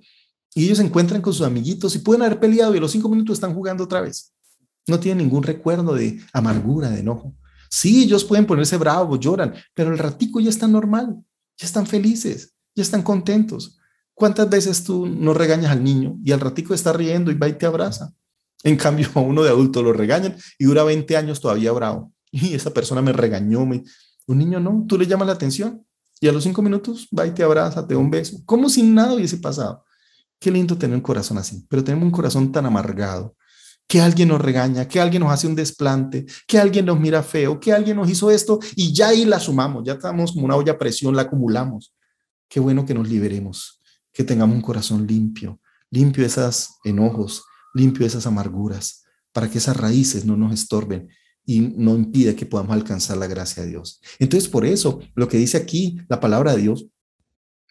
y ellos se encuentran con sus amiguitos y pueden haber peleado y a los 5 minutos están jugando otra vez. No tienen ningún recuerdo de amargura, de enojo. Sí, ellos pueden ponerse bravos, lloran, pero al ratico ya están normal, ya están felices, ya están contentos. ¿Cuántas veces tú no regañas al niño y al ratico está riendo y va y te abraza? En cambio, a uno de adulto lo regañan y dura 20 años todavía bravo. Y esa persona me regañó. Un niño no, tú le llamas la atención y a los 5 minutos va y te abraza, te da un beso, como si nada hubiese pasado. Qué lindo tener un corazón así, pero tenemos un corazón tan amargado, que alguien nos regaña, que alguien nos hace un desplante, que alguien nos mira feo, que alguien nos hizo esto y ya ahí la sumamos, ya estamos como una olla a presión, la acumulamos. Qué bueno que nos liberemos, que tengamos un corazón limpio, limpio de esos enojos, limpio de esas amarguras, para que esas raíces no nos estorben y no impida que podamos alcanzar la gracia de Dios. Entonces, por eso, lo que dice aquí la palabra de Dios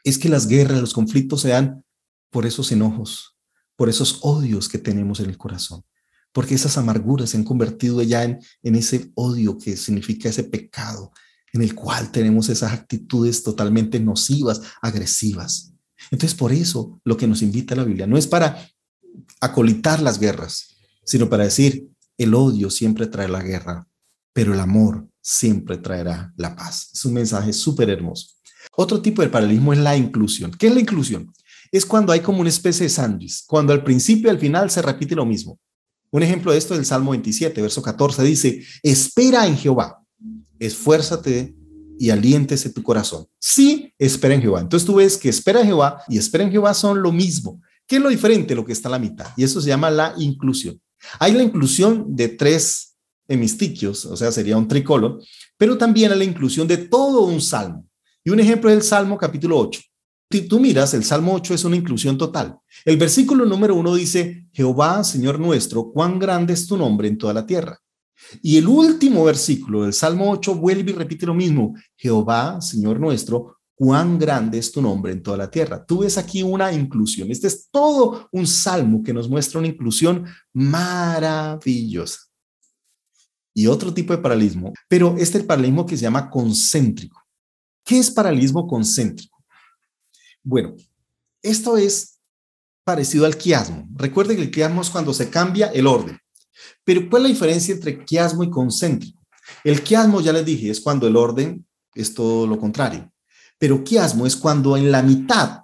es que las guerras, los conflictos se dan por esos enojos, por esos odios que tenemos en el corazón. Porque esas amarguras se han convertido ya en ese odio que significa ese pecado en el cual tenemos esas actitudes totalmente nocivas, agresivas. Entonces, por eso lo que nos invita la Biblia no es para acolitar las guerras, sino para decir, el odio siempre trae la guerra, pero el amor siempre traerá la paz. Es un mensaje súper hermoso. Otro tipo de paralelismo es la inclusión. ¿Qué es la inclusión? Es cuando hay como una especie de sándwich, cuando al principio y al final se repite lo mismo. Un ejemplo de esto es el Salmo 27, verso 14, dice, espera en Jehová, esfuérzate y aliéntese tu corazón. Sí, espera en Jehová. Entonces tú ves que espera en Jehová y espera en Jehová son lo mismo. ¿Qué es lo diferente? Lo que está a la mitad. Y eso se llama la inclusión. Hay la inclusión de 3 hemistiquios, o sea, sería un tricolor, pero también hay la inclusión de todo un salmo. Y un ejemplo es el Salmo capítulo 8. Si tú miras, el Salmo 8 es una inclusión total. El versículo número 1 dice, Jehová, Señor nuestro, cuán grande es tu nombre en toda la tierra. Y el último versículo del Salmo 8 vuelve y repite lo mismo, Jehová, Señor nuestro, cuán grande es tu nombre en toda la tierra. Tú ves aquí una inclusión. Este es todo un salmo que nos muestra una inclusión maravillosa. Y otro tipo de paralelismo, pero este es el paralelismo que se llama concéntrico. ¿Qué es paralelismo concéntrico? Bueno, esto es parecido al quiasmo. Recuerden que el quiasmo es cuando se cambia el orden. Pero ¿cuál es la diferencia entre quiasmo y concéntrico? El quiasmo, ya les dije, es cuando el orden es todo lo contrario. Pero quiasmo es cuando en la mitad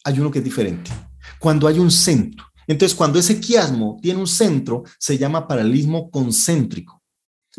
hay uno que es diferente. Cuando hay un centro. Entonces, cuando ese quiasmo tiene un centro, se llama paralelismo concéntrico.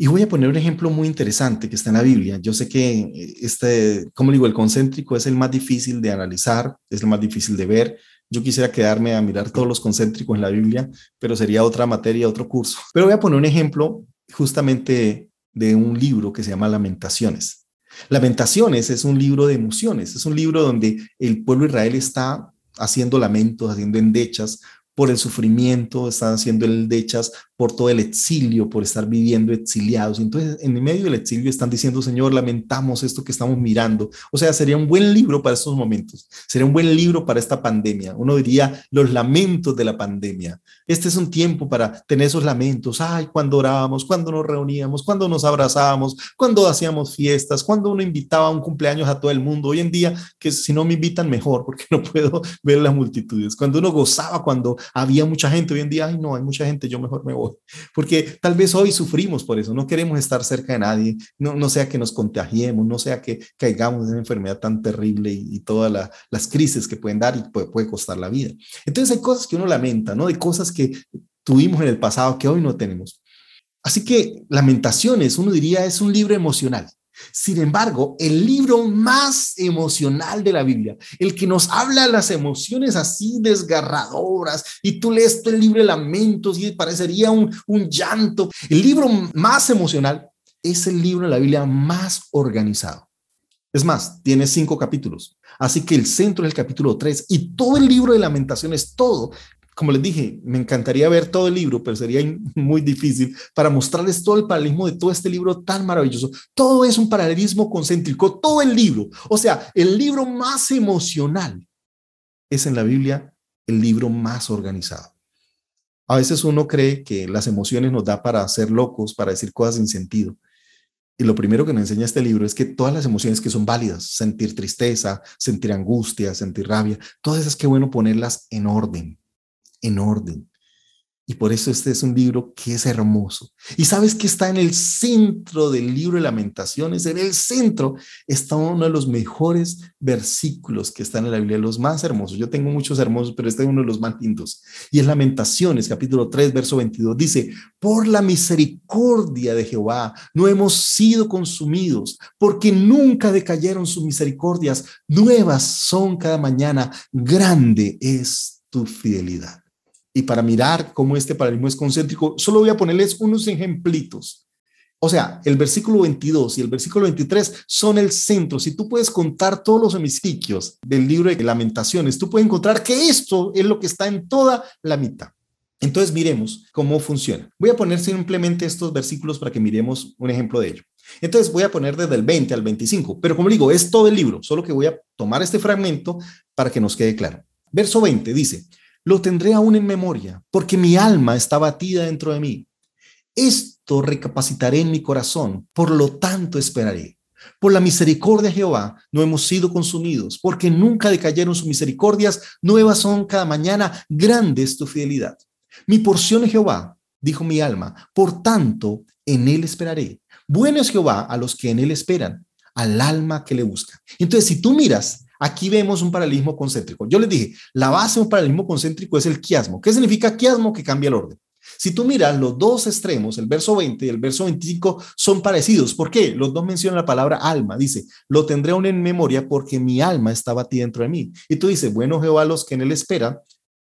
Y voy a poner un ejemplo muy interesante que está en la Biblia. Yo sé que como digo, el concéntrico es el más difícil de analizar, es el más difícil de ver. Yo quisiera quedarme a mirar todos los concéntricos en la Biblia, pero sería otra materia, otro curso. Pero voy a poner un ejemplo justamente de un libro que se llama Lamentaciones. Lamentaciones es un libro de emociones, es un libro donde el pueblo de Israel está haciendo lamentos, haciendo endechas por el sufrimiento, están haciendo endechas por todo el exilio, por estar viviendo exiliados. Y entonces, en el medio del exilio están diciendo, Señor, lamentamos esto que estamos mirando. O sea, sería un buen libro para estos momentos. Sería un buen libro para esta pandemia. Uno diría, los lamentos de la pandemia. Este es un tiempo para tener esos lamentos. Ay, cuando orábamos, cuando nos reuníamos, cuando nos abrazábamos, cuando hacíamos fiestas, cuando uno invitaba a un cumpleaños a todo el mundo. Hoy en día, que si no me invitan mejor, porque no puedo ver las multitudes. Cuando uno gozaba, cuando había mucha gente. Hoy en día, ay, no, hay mucha gente, yo mejor me voy. porque tal vez hoy sufrimos por eso, no queremos estar cerca de nadie, no sea que nos contagiemos, no sea que caigamos en una enfermedad tan terrible y todas las crisis que pueden dar y puede costar la vida. Entonces hay cosas que uno lamenta, ¿no? De cosas que tuvimos en el pasado que hoy no tenemos. Así que Lamentaciones, uno diría, es un libro emocional. Sin embargo, el libro más emocional de la Biblia, el que nos habla de las emociones así desgarradoras, y tú lees el libro de Lamentos y parecería un llanto. El libro más emocional es el libro de la Biblia más organizado. Es más, tiene 5 capítulos. Así que el centro es el capítulo 3 y todo el libro de Lamentaciones, todo. Como les dije, me encantaría ver todo el libro, pero sería muy difícil para mostrarles todo el paralelismo de todo este libro tan maravilloso. Todo es un paralelismo concéntrico, todo el libro. O sea, el libro más emocional es en la Biblia el libro más organizado. A veces uno cree que las emociones nos da para ser locos, para decir cosas sin sentido. Y lo primero que nos enseña este libro es que todas las emociones que son válidas, sentir tristeza, sentir angustia, sentir rabia, todas esas, qué bueno ponerlas en orden. En orden. Y por eso este es un libro que es hermoso. Y sabes que está en el centro del libro de Lamentaciones, en el centro está uno de los mejores versículos que están en la Biblia, los más hermosos. Yo tengo muchos hermosos, pero este es uno de los más lindos. Y es Lamentaciones, capítulo 3, verso 22. Dice, por la misericordia de Jehová no hemos sido consumidos, porque nunca decayeron sus misericordias. Nuevas son cada mañana, grande es tu fidelidad. Y para mirar cómo este paralelismo es concéntrico, solo voy a ponerles unos ejemplitos. O sea, el versículo 22 y el versículo 23 son el centro. Si tú puedes contar todos los hemiciquios del libro de Lamentaciones, tú puedes encontrar que esto es lo que está en toda la mitad. Entonces miremos cómo funciona. Voy a poner simplemente estos versículos para que miremos un ejemplo de ello. Entonces voy a poner desde el 20 al 25, pero como digo, es todo el libro, solo que voy a tomar este fragmento para que nos quede claro. Verso 20 dice, lo tendré aún en memoria, porque mi alma está batida dentro de mí. Esto recapacitaré en mi corazón, por lo tanto esperaré. Por la misericordia de Jehová no hemos sido consumidos, porque nunca decayeron sus misericordias, nuevas son cada mañana, grande es tu fidelidad. Mi porción es Jehová, dijo mi alma, por tanto en él esperaré. Bueno es Jehová a los que en él esperan, al alma que le busca. Entonces, si tú miras, aquí vemos un paralelismo concéntrico. Yo les dije, la base de un paralelismo concéntrico es el quiasmo. ¿Qué significa quiasmo? Que cambia el orden. Si tú miras los dos extremos, el verso 20 y el verso 25, son parecidos. ¿Por qué? Los dos mencionan la palabra alma. Dice, lo tendré aún en memoria porque mi alma está batida dentro de mí. Y tú dices, bueno, Jehová, los que en él esperan,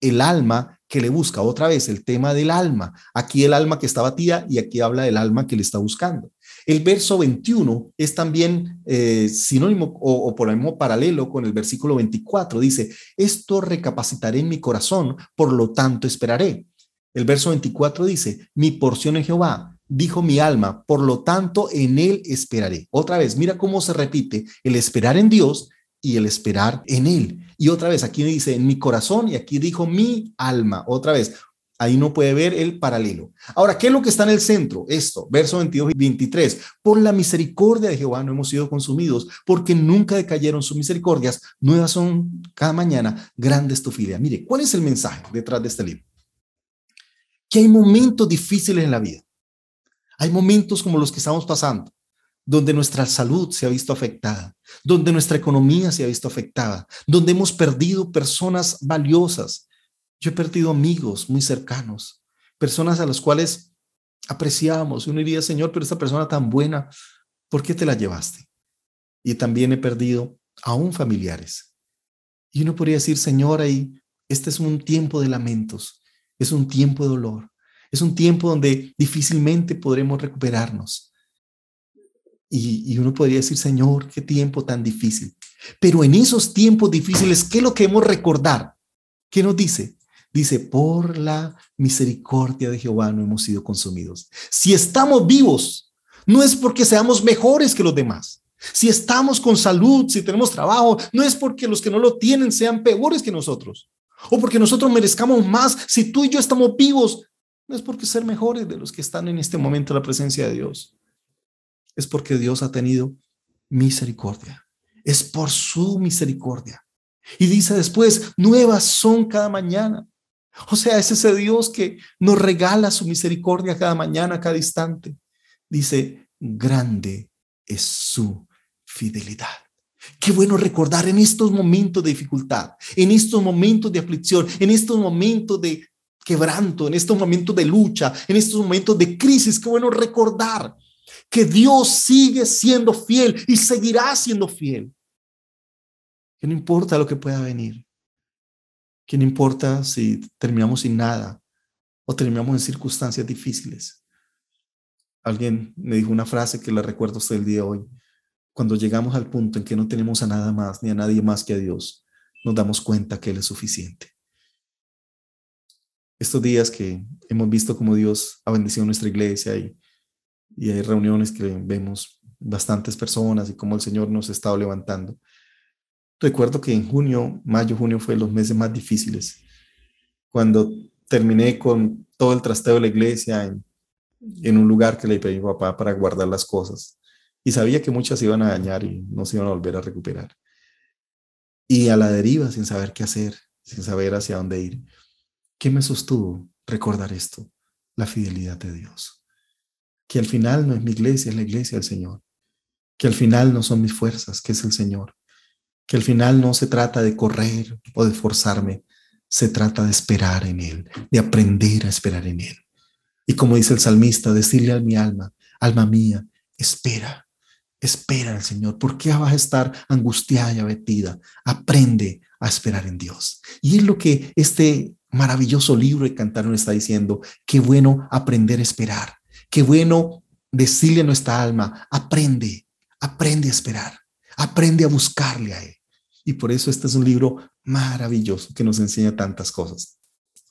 el alma que le busca. Otra vez, el tema del alma. Aquí el alma que está batida y aquí habla del alma que le está buscando. El verso 21 es también sinónimo o por el mismo paralelo con el versículo 24. Dice, esto recapacitaré en mi corazón, por lo tanto esperaré. El verso 24 dice, mi porción en Jehová, dijo mi alma, por lo tanto en él esperaré. Otra vez, mira cómo se repite el esperar en Dios y el esperar en él. Y otra vez, aquí dice en mi corazón y aquí dijo mi alma. Otra vez, ahí no puede ver el paralelo. Ahora, ¿qué es lo que está en el centro? Esto, verso 22 y 23. Por la misericordia de Jehová no hemos sido consumidos, porque nunca decayeron sus misericordias. Nuevas son cada mañana, grande es tu fidelidad. Mire, ¿cuál es el mensaje detrás de este libro? Que hay momentos difíciles en la vida. Hay momentos como los que estamos pasando, donde nuestra salud se ha visto afectada, donde nuestra economía se ha visto afectada, donde hemos perdido personas valiosas. Yo he perdido amigos muy cercanos, personas a las cuales apreciábamos. Uno diría, Señor, pero esta persona tan buena, ¿por qué te la llevaste? Y también he perdido aún familiares. Y uno podría decir, Señor, ahí, este es un tiempo de lamentos, es un tiempo de dolor, es un tiempo donde difícilmente podremos recuperarnos. Y uno podría decir, Señor, qué tiempo tan difícil. Pero en esos tiempos difíciles, ¿qué es lo que debemos recordar? ¿Qué nos dice? Dice, por la misericordia de Jehová no hemos sido consumidos. Si estamos vivos, no es porque seamos mejores que los demás. Si estamos con salud, si tenemos trabajo, no es porque los que no lo tienen sean peores que nosotros. O porque nosotros merezcamos más. Si tú y yo estamos vivos, no es porque ser mejores de los que están en este momento en la presencia de Dios. Es porque Dios ha tenido misericordia. Es por su misericordia. Y dice después, nuevas son cada mañana. O sea, es ese Dios que nos regala su misericordia cada mañana, cada instante. Dice, grande es su fidelidad. Qué bueno recordar en estos momentos de dificultad, en estos momentos de aflicción, en estos momentos de quebranto, en estos momentos de lucha, en estos momentos de crisis. Qué bueno recordar que Dios sigue siendo fiel y seguirá siendo fiel. Que no importa lo que pueda venir, que no importa si terminamos sin nada o terminamos en circunstancias difíciles. Alguien me dijo una frase que la recuerdo hasta el día de hoy. Cuando llegamos al punto en que no tenemos a nada más ni a nadie más que a Dios, nos damos cuenta que Él es suficiente. Estos días que hemos visto cómo Dios ha bendecido nuestra iglesia y hay reuniones que vemos bastantes personas y cómo el Señor nos ha estado levantando. Recuerdo que en junio fue los meses más difíciles. Cuando terminé con todo el trasteo de la iglesia en un lugar que le pedí a mi papá para guardar las cosas. Y sabía que muchas se iban a dañar y no se iban a volver a recuperar. Y a la deriva, sin saber qué hacer, sin saber hacia dónde ir. ¿Qué me sostuvo recordar esto? La fidelidad de Dios. Que al final no es mi iglesia, es la iglesia del Señor. Que al final no son mis fuerzas, que es el Señor. Que al final no se trata de correr o de esforzarme, se trata de esperar en Él, de aprender a esperar en Él. Y como dice el salmista, decirle a mi alma, alma mía, espera al Señor. ¿Por qué vas a estar angustiada y abatida? Aprende a esperar en Dios. Y es lo que este maravilloso libro de Cantar nos está diciendo. Qué bueno aprender a esperar. Qué bueno decirle a nuestra alma, aprende a esperar. Aprende a buscarle a Él. Y por eso este es un libro maravilloso que nos enseña tantas cosas.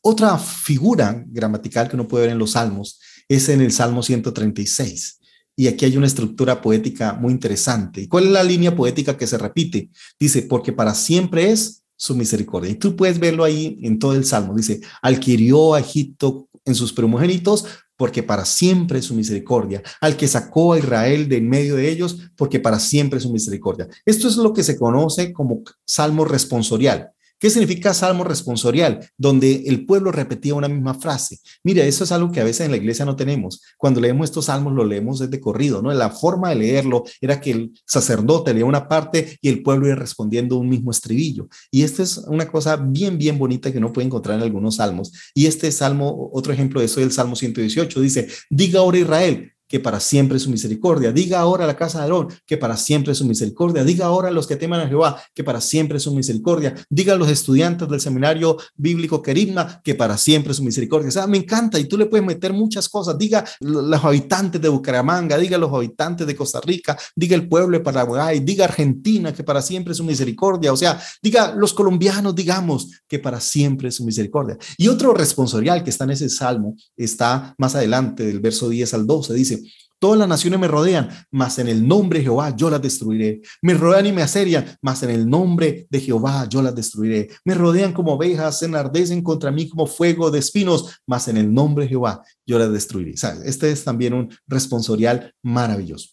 Otra figura gramatical que uno puede ver en los Salmos es en el Salmo 136. Y aquí hay una estructura poética muy interesante. ¿Y cuál es la línea poética que se repite? Dice, porque para siempre es su misericordia. Y tú puedes verlo ahí en todo el Salmo. Dice, al que hirió a Egipto en sus primogénitos, porque para siempre es su misericordia. Al que sacó a Israel de en medio de ellos, porque para siempre es su misericordia. Esto es lo que se conoce como Salmo responsorial. ¿Qué significa salmo responsorial? Donde el pueblo repetía una misma frase. Mira, eso es algo que a veces en la iglesia no tenemos. Cuando leemos estos salmos, lo leemos desde corrido, ¿no? La forma de leerlo era que el sacerdote leía una parte y el pueblo iba respondiendo un mismo estribillo. Y esta es una cosa bien, bien bonita que uno puede encontrar en algunos salmos. Y este salmo, otro ejemplo de eso es el Salmo 118, dice, diga ahora Israel, que para siempre es su misericordia. Diga ahora a la casa de Aarón, que para siempre es su misericordia. Diga ahora a los que teman a Jehová, que para siempre es su misericordia. Diga a los estudiantes del seminario bíblico Querigma, que para siempre es su misericordia. O sea, me encanta y tú le puedes meter muchas cosas. Diga los habitantes de Bucaramanga, diga los habitantes de Costa Rica, diga el pueblo de Paraguay, diga Argentina, que para siempre es su misericordia. O sea, diga los colombianos, digamos, que para siempre es su misericordia. Y otro responsorial que está en ese salmo, está más adelante del verso 10 al 12, dice, todas las naciones me rodean, mas en el nombre de Jehová yo las destruiré. Me rodean y me asedian, mas en el nombre de Jehová yo las destruiré. Me rodean como ovejas, se enardecen contra mí como fuego de espinos, mas en el nombre de Jehová yo las destruiré. ¿Sabes? Este es también un responsorial maravilloso.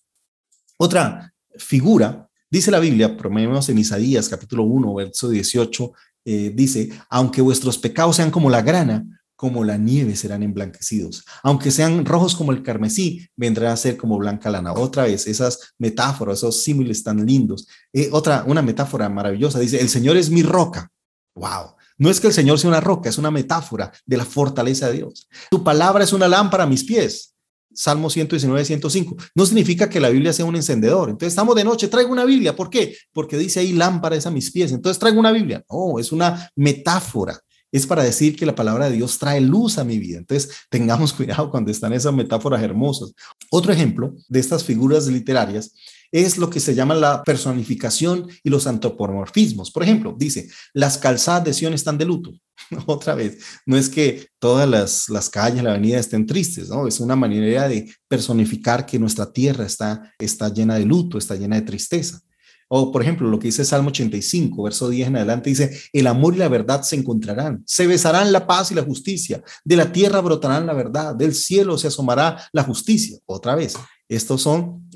Otra figura, dice la Biblia, por lo menos en Isaías capítulo 1, verso 18, dice, aunque vuestros pecados sean como la grana, como la nieve serán emblanquecidos. Aunque sean rojos como el carmesí, vendrá a ser como blanca lana. Otra vez, esas metáforas, esos símiles tan lindos. Una metáfora maravillosa, dice, el Señor es mi roca. Wow. No es que el Señor sea una roca, es una metáfora de la fortaleza de Dios. Tu palabra es una lámpara a mis pies. Salmo 119, 105. No significa que la Biblia sea un encendedor. Entonces estamos de noche, traigo una Biblia. ¿Por qué? Porque dice ahí lámpara es a mis pies. Entonces traigo una Biblia. No, es una metáfora. Es para decir que la palabra de Dios trae luz a mi vida. Entonces, tengamos cuidado cuando están esas metáforas hermosas. Otro ejemplo de estas figuras literarias es lo que se llama la personificación y los antropomorfismos. Por ejemplo, dice, las calzadas de Sión están de luto. Otra vez, no es que todas las calles, la avenida estén tristes, ¿no? Es una manera de personificar que nuestra tierra está llena de luto, está llena de tristeza. O, por ejemplo, lo que dice Salmo 85, verso 10 en adelante, dice, el amor y la verdad se encontrarán, se besarán la paz y la justicia, de la tierra brotarán la verdad, del cielo se asomará la justicia. Otra vez, estos son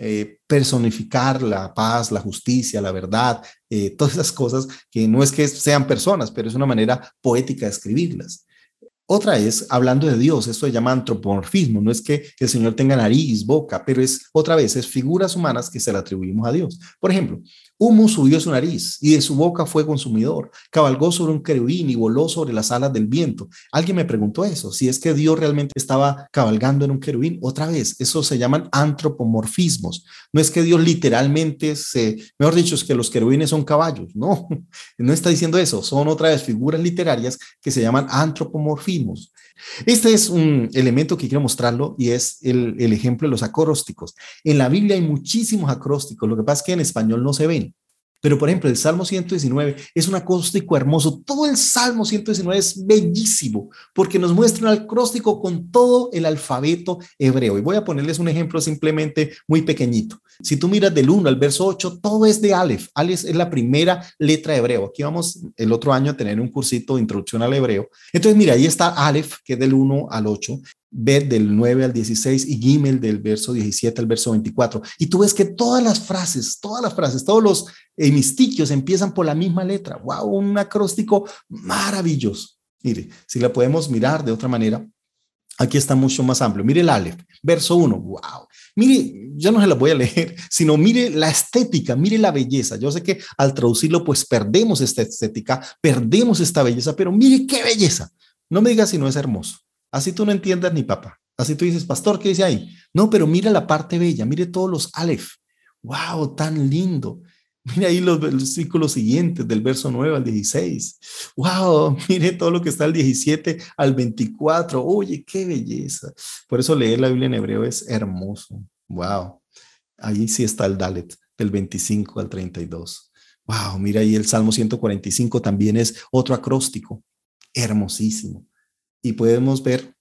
personificar la paz, la justicia, la verdad, todas esas cosas que no es que sean personas, pero es una manera poética de escribirlas. Otra es hablando de Dios, esto se llama antropomorfismo, no es que el Señor tenga nariz, boca, pero es otra vez, es figuras humanas que se le atribuimos a Dios. Por ejemplo, humo subió de su nariz y de su boca fue consumidor, cabalgó sobre un querubín y voló sobre las alas del viento. Alguien me preguntó eso, si es que Dios realmente estaba cabalgando en un querubín. Otra vez, eso se llaman antropomorfismos. No es que Dios literalmente mejor dicho, es que los querubines son caballos. No, no está diciendo eso. Son otra vez figuras literarias que se llaman antropomorfismos. Este es un elemento que quiero mostrarlo y es el ejemplo de los acrósticos. En la Biblia hay muchísimos acrósticos, lo que pasa es que en español no se ven. Pero, por ejemplo, el Salmo 119 es un acróstico hermoso. Todo el Salmo 119 es bellísimo porque nos muestra un acróstico con todo el alfabeto hebreo. Y voy a ponerles un ejemplo simplemente muy pequeñito. Si tú miras del 1 al verso 8, todo es de Aleph. Aleph es la primera letra de hebreo. Aquí vamos el otro año a tener un cursito de introducción al hebreo. Entonces, mira, ahí está Aleph, que es del 1 al 8. Bet del 9 al 16 y Gimel del verso 17 al verso 24. Y tú ves que todas las frases, todos los hemistiquios empiezan por la misma letra. ¡Wow! Un acróstico maravilloso. Mire, si la podemos mirar de otra manera, aquí está mucho más amplio. Mire el Aleph, verso 1. ¡Wow! Mire, yo no se la voy a leer, sino mire la estética, mire la belleza. Yo sé que al traducirlo, pues perdemos esta estética, perdemos esta belleza, pero mire qué belleza. No me digas si no es hermoso. Así tú no entiendas ni papá. Así tú dices, pastor, ¿qué dice ahí? No, pero mira la parte bella, mire todos los Aleph. ¡Wow! Tan lindo. Mire ahí los versículos siguientes, del verso 9 al 16. ¡Wow! Mire todo lo que está del 17 al 24. Oye, qué belleza. Por eso leer la Biblia en hebreo es hermoso. ¡Wow! Ahí sí está el Dalet, del 25 al 32. ¡Wow! Mira ahí el Salmo 145 también es otro acróstico. Hermosísimo. Y podemos ver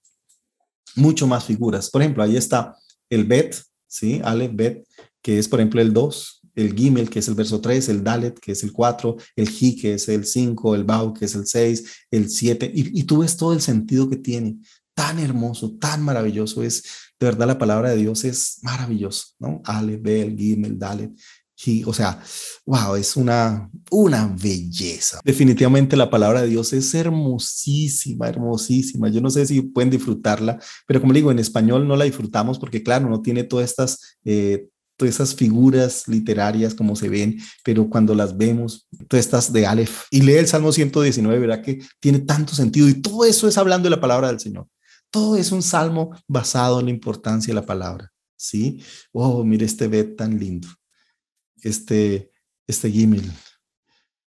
mucho más figuras. Por ejemplo, ahí está el Bet, ¿sí? Aleph, Bet, que es, por ejemplo, el 2, el Gimel, que es el verso 3, el Dalet, que es el 4, el Ji, que es el 5, el Bau, que es el 6, el 7, y tú ves todo el sentido que tiene. Tan hermoso, tan maravilloso es, de verdad la palabra de Dios es maravillosa, ¿no? Aleph, Bet, Gimel, Dalet. O sea, wow, es una belleza. Definitivamente la palabra de Dios es hermosísima, hermosísima. Yo no sé si pueden disfrutarla, pero como digo, en español no la disfrutamos porque claro, no tiene todas esas figuras literarias como se ven, pero cuando las vemos, todas estas de Aleph, y lee el Salmo 119, verá que tiene tanto sentido y todo eso es hablando de la palabra del Señor. Todo es un salmo basado en la importancia de la palabra, ¿sí? Oh, mire este Bet tan lindo. Este Gimel,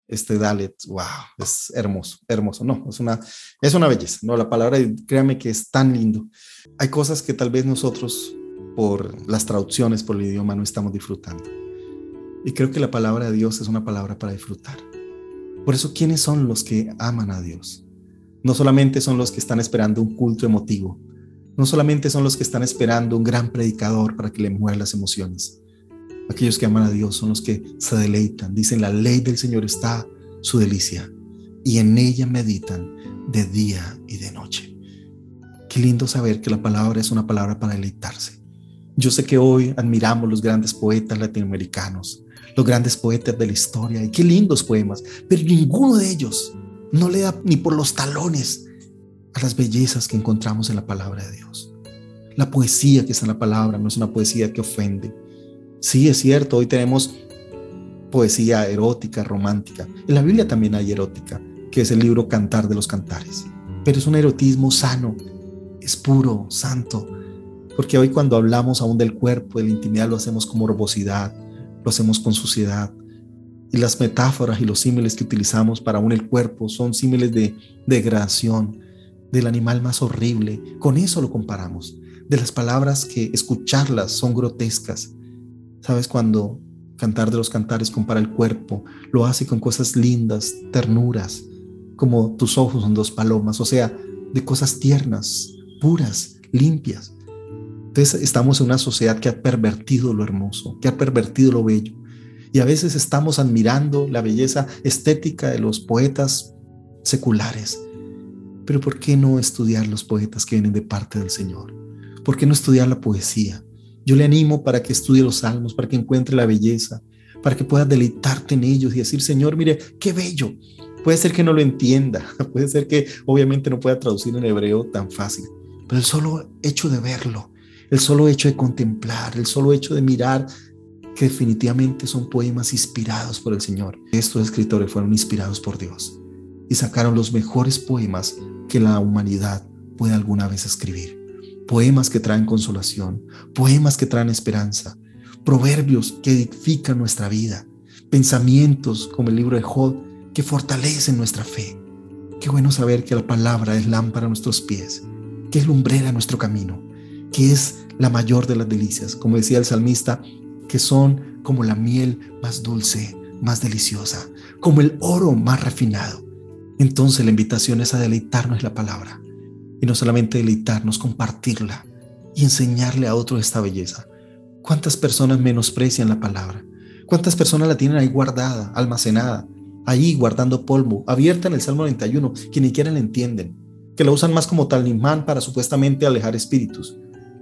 este Dalet, wow, es hermoso, hermoso. No, es una belleza. No, la palabra, créame que es tan lindo. Hay cosas que tal vez nosotros, por las traducciones, por el idioma, no estamos disfrutando. Y creo que la palabra de Dios es una palabra para disfrutar. Por eso, ¿quiénes son los que aman a Dios? No solamente son los que están esperando un culto emotivo. No solamente son los que están esperando un gran predicador para que le mueva las emociones. Aquellos que aman a Dios son los que se deleitan. Dicen, la ley del Señor está su delicia y en ella meditan de día y de noche. Qué lindo saber que la palabra es una palabra para deleitarse. Yo sé que hoy admiramos los grandes poetas latinoamericanos, los grandes poetas de la historia, y qué lindos poemas, pero ninguno de ellos no le da ni por los talones a las bellezas que encontramos en la palabra de Dios. La poesía que está en la palabra no es una poesía que ofende. Sí, es cierto, hoy tenemos poesía erótica, romántica. En la Biblia también hay erótica, que es el libro Cantar de los Cantares. Pero es un erotismo sano, es puro, santo. Porque hoy cuando hablamos aún del cuerpo, de la intimidad, lo hacemos con morbosidad, lo hacemos con suciedad. Y las metáforas y los símiles que utilizamos para aún el cuerpo son símiles de degradación, del animal más horrible. Con eso lo comparamos. De las palabras que escucharlas son grotescas. ¿Sabes? Cuando Cantar de los Cantares compara el cuerpo, lo hace con cosas lindas, ternuras, como tus ojos son dos palomas, o sea, de cosas tiernas, puras, limpias. Entonces estamos en una sociedad que ha pervertido lo hermoso, que ha pervertido lo bello. Y a veces estamos admirando la belleza estética de los poetas seculares. Pero ¿por qué no estudiar los poetas que vienen de parte del Señor? ¿Por qué no estudiar la poesía? Yo le animo para que estudie los salmos, para que encuentre la belleza, para que puedas deleitarte en ellos y decir, Señor, mire, qué bello. Puede ser que no lo entienda, puede ser que obviamente no pueda traducir en hebreo tan fácil, pero el solo hecho de verlo, el solo hecho de contemplar, el solo hecho de mirar, que definitivamente son poemas inspirados por el Señor. Estos escritores fueron inspirados por Dios y sacaron los mejores poemas que la humanidad puede alguna vez escribir. Poemas que traen consolación, poemas que traen esperanza, proverbios que edifican nuestra vida, pensamientos como el libro de Job que fortalecen nuestra fe. Qué bueno saber que la palabra es lámpara a nuestros pies, que es lumbrera a nuestro camino, que es la mayor de las delicias, como decía el salmista, que son como la miel más dulce, más deliciosa, como el oro más refinado. Entonces la invitación es a deleitarnos en la palabra, y no solamente deleitarnos, compartirla y enseñarle a otros esta belleza. ¿Cuántas personas menosprecian la palabra? ¿Cuántas personas la tienen ahí guardada, almacenada, ahí guardando polvo, abierta en el Salmo 91, que ni siquiera la entienden, que la usan más como talismán para supuestamente alejar espíritus,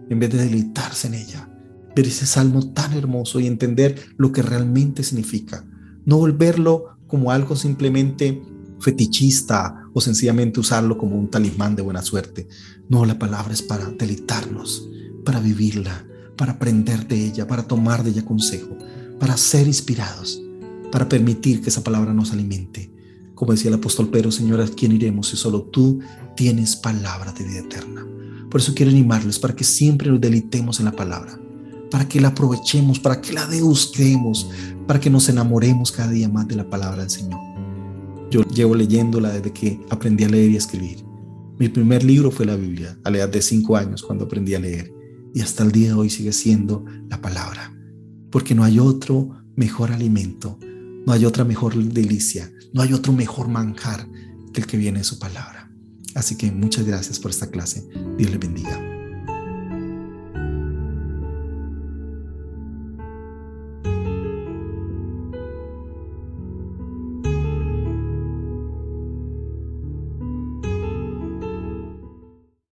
en vez de deleitarse en ella, ver ese salmo tan hermoso y entender lo que realmente significa, no volverlo como algo simplemente fetichista o sencillamente usarlo como un talismán de buena suerte. No, la palabra es para deleitarnos, para vivirla, para aprender de ella, para tomar de ella consejo, para ser inspirados, para permitir que esa palabra nos alimente. Como decía el apóstol Pedro, Señor, ¿a quién iremos si solo tú tienes palabra de vida eterna? Por eso quiero animarles para que siempre nos deleitemos en la palabra, para que la aprovechemos, para que la degustemos, para que nos enamoremos cada día más de la palabra del Señor. Yo llevo leyéndola desde que aprendí a leer y a escribir. Mi primer libro fue la Biblia, a la edad de 5 años cuando aprendí a leer, y hasta el día de hoy sigue siendo la palabra, porque no hay otro mejor alimento, no hay otra mejor delicia, no hay otro mejor manjar que el que viene de su palabra. Así que muchas gracias por esta clase. Dios les bendiga.